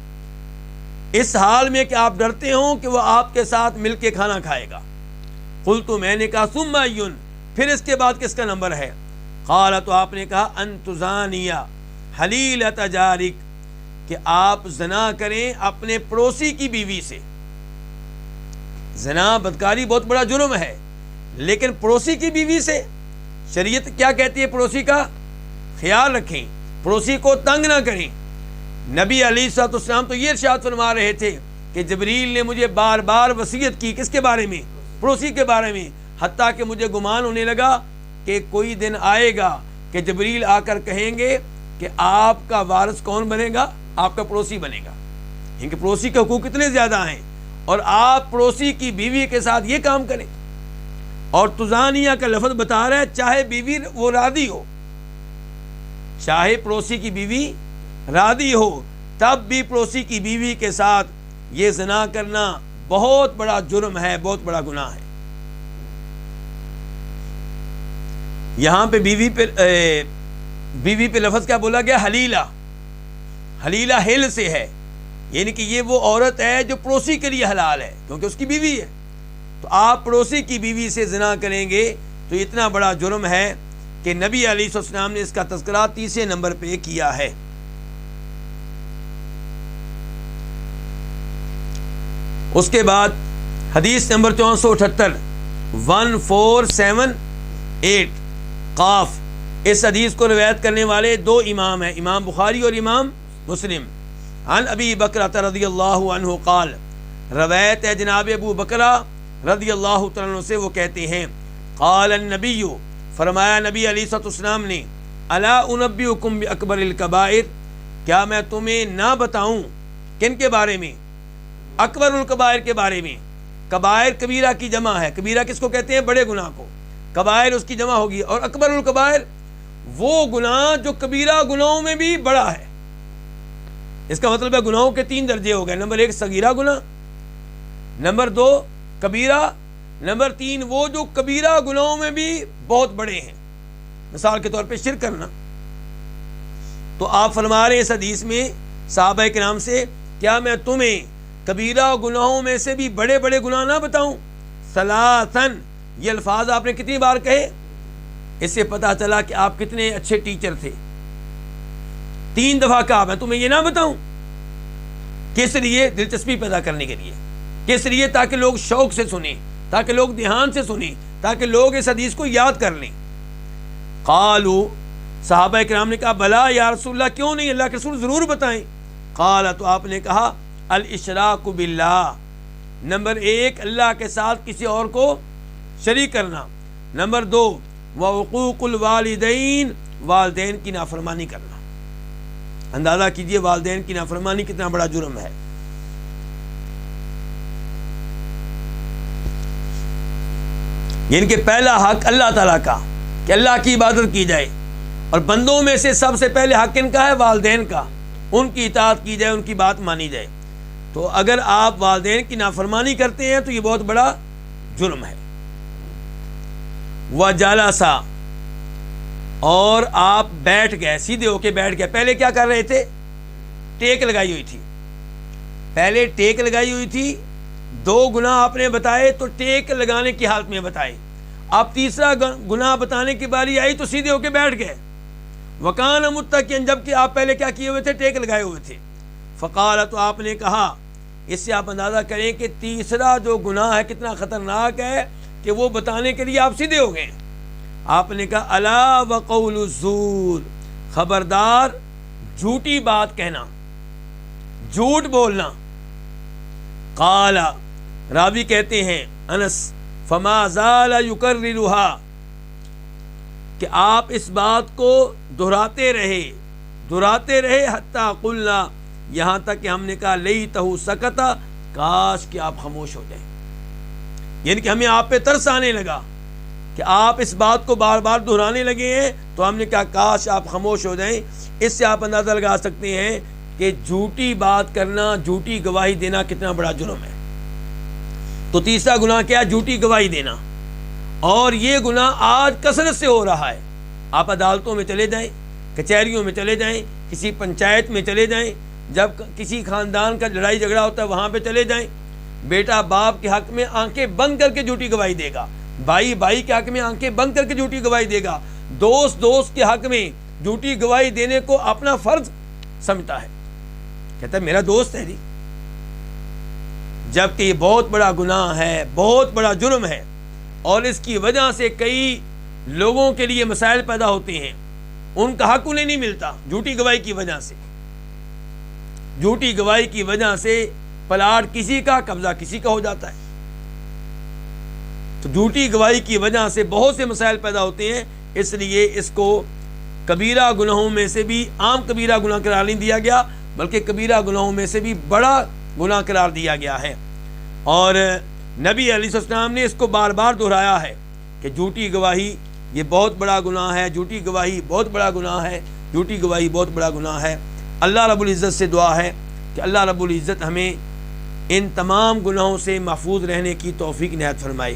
اس حال میں کہ آپ ڈرتے ہوں کہ وہ آپ کے ساتھ مل کے کھانا کھائے گا۔ قلت میں نے کہا ثم ایون، پھر اس کے بعد کس کا نمبر ہے؟ قال، تو آپ نے کہا ان تزانیہ حلیلۃ جارک، کہ آپ زنا کریں اپنے پڑوسی کی بیوی سے۔ زنا بدکاری بہت بڑا جرم ہے، لیکن پڑوسی کی بیوی سے شریعت کیا کہتی ہے؟ پڑوسی کا خیال رکھیں، پڑوسی کو تنگ نہ کریں۔ نبی علیہ الصلوۃ والسلام تو یہ ارشاد فرما رہے تھے کہ جبریل نے مجھے بار بار وصیت کی، کس کے بارے میں؟ پڑوسی کے بارے میں، حتیٰ کہ مجھے گمان ہونے لگا کہ کوئی دن آئے گا کہ جبریل آ کر کہیں گے کہ آپ کا وارث کون بنے گا؟ آپ کا پڑوسی بنے گا۔ ان کے پڑوسی کے حقوق کتنے زیادہ ہیں، اور آپ پڑوسی کی بیوی کے ساتھ یہ کام کریں۔ اور تزانیہ کا لفظ بتا رہا ہے چاہے بیوی وہ راضی ہو، چاہے پڑوسی کی بیوی راضی ہو، تب بھی پڑوسی کی بیوی کے ساتھ یہ زنا کرنا بہت بڑا جرم ہے، بہت بڑا گناہ ہے۔ یہاں پہ بیوی پہ لفظ کیا بولا گیا؟ حلیلہ۔ حلیلہ ہل سے ہے، یعنی کہ یہ وہ عورت ہے جو پڑوسی کے لیے حلال ہے کیونکہ اس کی بیوی ہے۔ تو آپ پڑوسی کی بیوی سے زنا کریں گے تو اتنا بڑا جرم ہے کہ نبی علیہ السلام نے اس کا تذکرہ 30 نمبر پہ کیا ہے۔ اس کے بعد حدیث نمبر 478 1478 قاف، اس حدیث کو روایت کرنے والے 2 امام ہیں، امام بخاری اور امام مسلم۔ عن ابی بکرہ رضی اللہ عنہ قال، روایت ہے جناب ابو بکرہ رضی اللہ تعالیٰ عنہ سے، وہ کہتے ہیں قال النبی، فرمایا نبی علیہ الصلوۃ والسلام نے، الا انبئکم باکبر الکبائر، کیا میں تمہیں نہ بتاؤں کن کے بارے میں؟ اکبر الکبائر کے بارے میں۔ کبائر کبیرہ کی جمع ہے، کبیرہ کس کو کہتے ہیں؟ بڑے گناہ کو، کبائر اس کی جمع ہوگی، اور اکبر الکبائر وہ گناہ جو کبیرہ گناہوں میں بھی بڑا ہے۔ اس کا مطلب ہے گناہوں کے 3 درجے ہو گئے، نمبر 1 صغیرہ گناہ، نمبر 2 کبیرہ، نمبر 3 وہ جو کبیرہ گناہوں میں بھی بہت بڑے ہیں، مثال کے طور پہ شرک کرنا۔ تو آپ فرما رہے ہیں اس حدیث میں صحابہ کرام سے، کیا میں تمہیں کبیرہ گناہوں میں سے بھی بڑے بڑے گناہ نہ بتاؤں؟ ثلاثاً، یہ الفاظ آپ نے کتنی بار کہے؟ اس سے پتہ چلا کہ آپ کتنے اچھے ٹیچر تھے۔ 3 دفعہ کہا میں تمہیں یہ نہ بتاؤں، کس لیے؟ دلچسپی پیدا کرنے کے لیے، کس لیے؟ تاکہ لوگ شوق سے سنیں، تاکہ لوگ دھیان سے سنیں، تاکہ لوگ اس حدیث کو یاد کر لیں۔ قالوا، صحابہ کرام نے کہا بلا یا رسول اللہ، کیوں نہیں، اللہ کے رسول ضرور بتائیں۔ قال، تو آپ نے کہا الاشراک باللہ، نمبر 1 اللہ کے ساتھ کسی اور کو شریک کرنا، نمبر 2 وعقوق الوالدین والدین کی نافرمانی کرنا. اندازہ کیجئے والدین کی نافرمانی کتنا بڑا جرم ہے. یعنی کہ پہلا حق اللہ تعالیٰ کا کہ اللہ کی عبادت کی جائے، اور بندوں میں سے سب سے پہلے حق ان کا ہے والدین کا، ان کی اطاعت کی جائے، ان کی بات مانی جائے. تو اگر آپ والدین کی نافرمانی کرتے ہیں تو یہ بہت بڑا جرم ہے. وَجَلَسَ، اور آپ بیٹھ گئے، سیدھے ہو کے بیٹھ گئے. پہلے کیا کر رہے تھے؟ ٹیک لگائی ہوئی تھی. پہلے ٹیک لگائی ہوئی تھی. 2 گناہ آپ نے بتائے تو ٹیک لگانے کی حالت میں بتائے. اب تیسرا گناہ بتانے کی باری آئی تو سیدھے ہو کے بیٹھ گئے. وَكَانَ مُتَّكِئًا، جبکہ آپ پہلے کیا کیے ہوئے تھے؟ ٹیک لگائے ہوئے تھے. فقال، تو آپ نے کہا. اس سے آپ اندازہ کریں کہ تیسرا جو گناہ ہے کتنا خطرناک ہے کہ وہ بتانے کے لیے آپ سیدھے ہو گئے. آپ نے کہا الا وقول الزور، خبردار جھوٹی بات کہنا، جھوٹ بولنا. قال، راوی کہتے ہیں انس، فما زال یکررها، کہ آپ اس بات کو دہراتے رہے حتی قلنا، یہاں تک کہ ہم نے کہا لیتہ سکتا، کاش کہ آپ خاموش ہو جائیں. یعنی کہ ہمیں آپ پہ ترس آنے لگا کہ آپ اس بات کو بار بار دہرانے لگے ہیں، تو ہم نے کہا کاش آپ خاموش ہو جائیں. اس سے آپ اندازہ لگا سکتے ہیں کہ جھوٹی بات کرنا، جھوٹی گواہی دینا کتنا بڑا جرم ہے. تو تیسرا گناہ کیا؟ جھوٹی گواہی دینا. اور یہ گناہ آج کثرت سے ہو رہا ہے. آپ عدالتوں میں چلے جائیں، کچہریوں میں چلے جائیں، کسی پنچایت میں چلے جائیں، جب کسی خاندان کا لڑائی جھگڑا ہوتا ہے وہاں پہ چلے جائیں، بیٹا باپ کے حق میں آنکھیں بند کر کے جھوٹی گواہی دے گا، بھائی کے حق میں آنکھیں بند کر کے جھوٹی گواہی دے گا، دوست کے حق میں جھوٹی گواہی دینے کو اپنا فرض سمجھتا ہے، کہتا ہے میرا دوست ہے جی. جبکہ یہ بہت بڑا گناہ ہے، بہت بڑا جرم ہے، اور اس کی وجہ سے کئی لوگوں کے لیے مسائل پیدا ہوتے ہیں. ان کا حق انہیں نہیں ملتا جھوٹی گواہی کی وجہ سے. جھوٹی گواہی کی وجہ سے پلاٹ کسی کا، قبضہ کسی کا ہو جاتا ہے. تو جھوٹی گواہی کی وجہ سے بہت سے مسائل پیدا ہوتے ہیں. اس لیے اس کو کبیرہ گناہوں میں سے بھی عام کبیرہ گناہ قرار نہیں دیا گیا، بلکہ کبیرہ گناہوں میں سے بھی بڑا گناہ قرار دیا گیا ہے. اور نبی علیہ السلام نے اس کو بار بار دہرایا ہے کہ جھوٹی گواہی یہ بہت بڑا گناہ ہے، جھوٹی گواہی بہت بڑا گناہ ہے، جھوٹی گواہی بہت بڑا گناہ ہے. اللہ رب العزت سے دعا ہے کہ اللہ رب العزت ہمیں ان تمام گناہوں سے محفوظ رہنے کی توفیق عنایت فرمائے.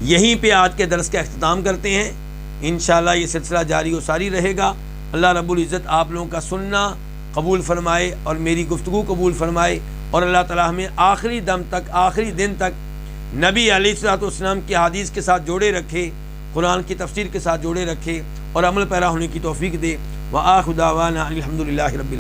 یہیں پہ آج کے درس کا اختتام کرتے ہیں. انشاءاللہ یہ سلسلہ جاری و ساری رہے گا. اللہ رب العزت آپ لوگوں کا سننا قبول فرمائے اور میری گفتگو قبول فرمائے، اور اللہ تعالی ہمیں آخری دم تک، آخری دن تک نبی علیہ الصلوۃ والسلام کی حدیث کے ساتھ جوڑے رکھے، قرآن کی تفسیر کے ساتھ جوڑے رکھے، اور عمل پیرا ہونے کی توفیق دے. وآخر دعوانا الحمدللہ رب العالمین.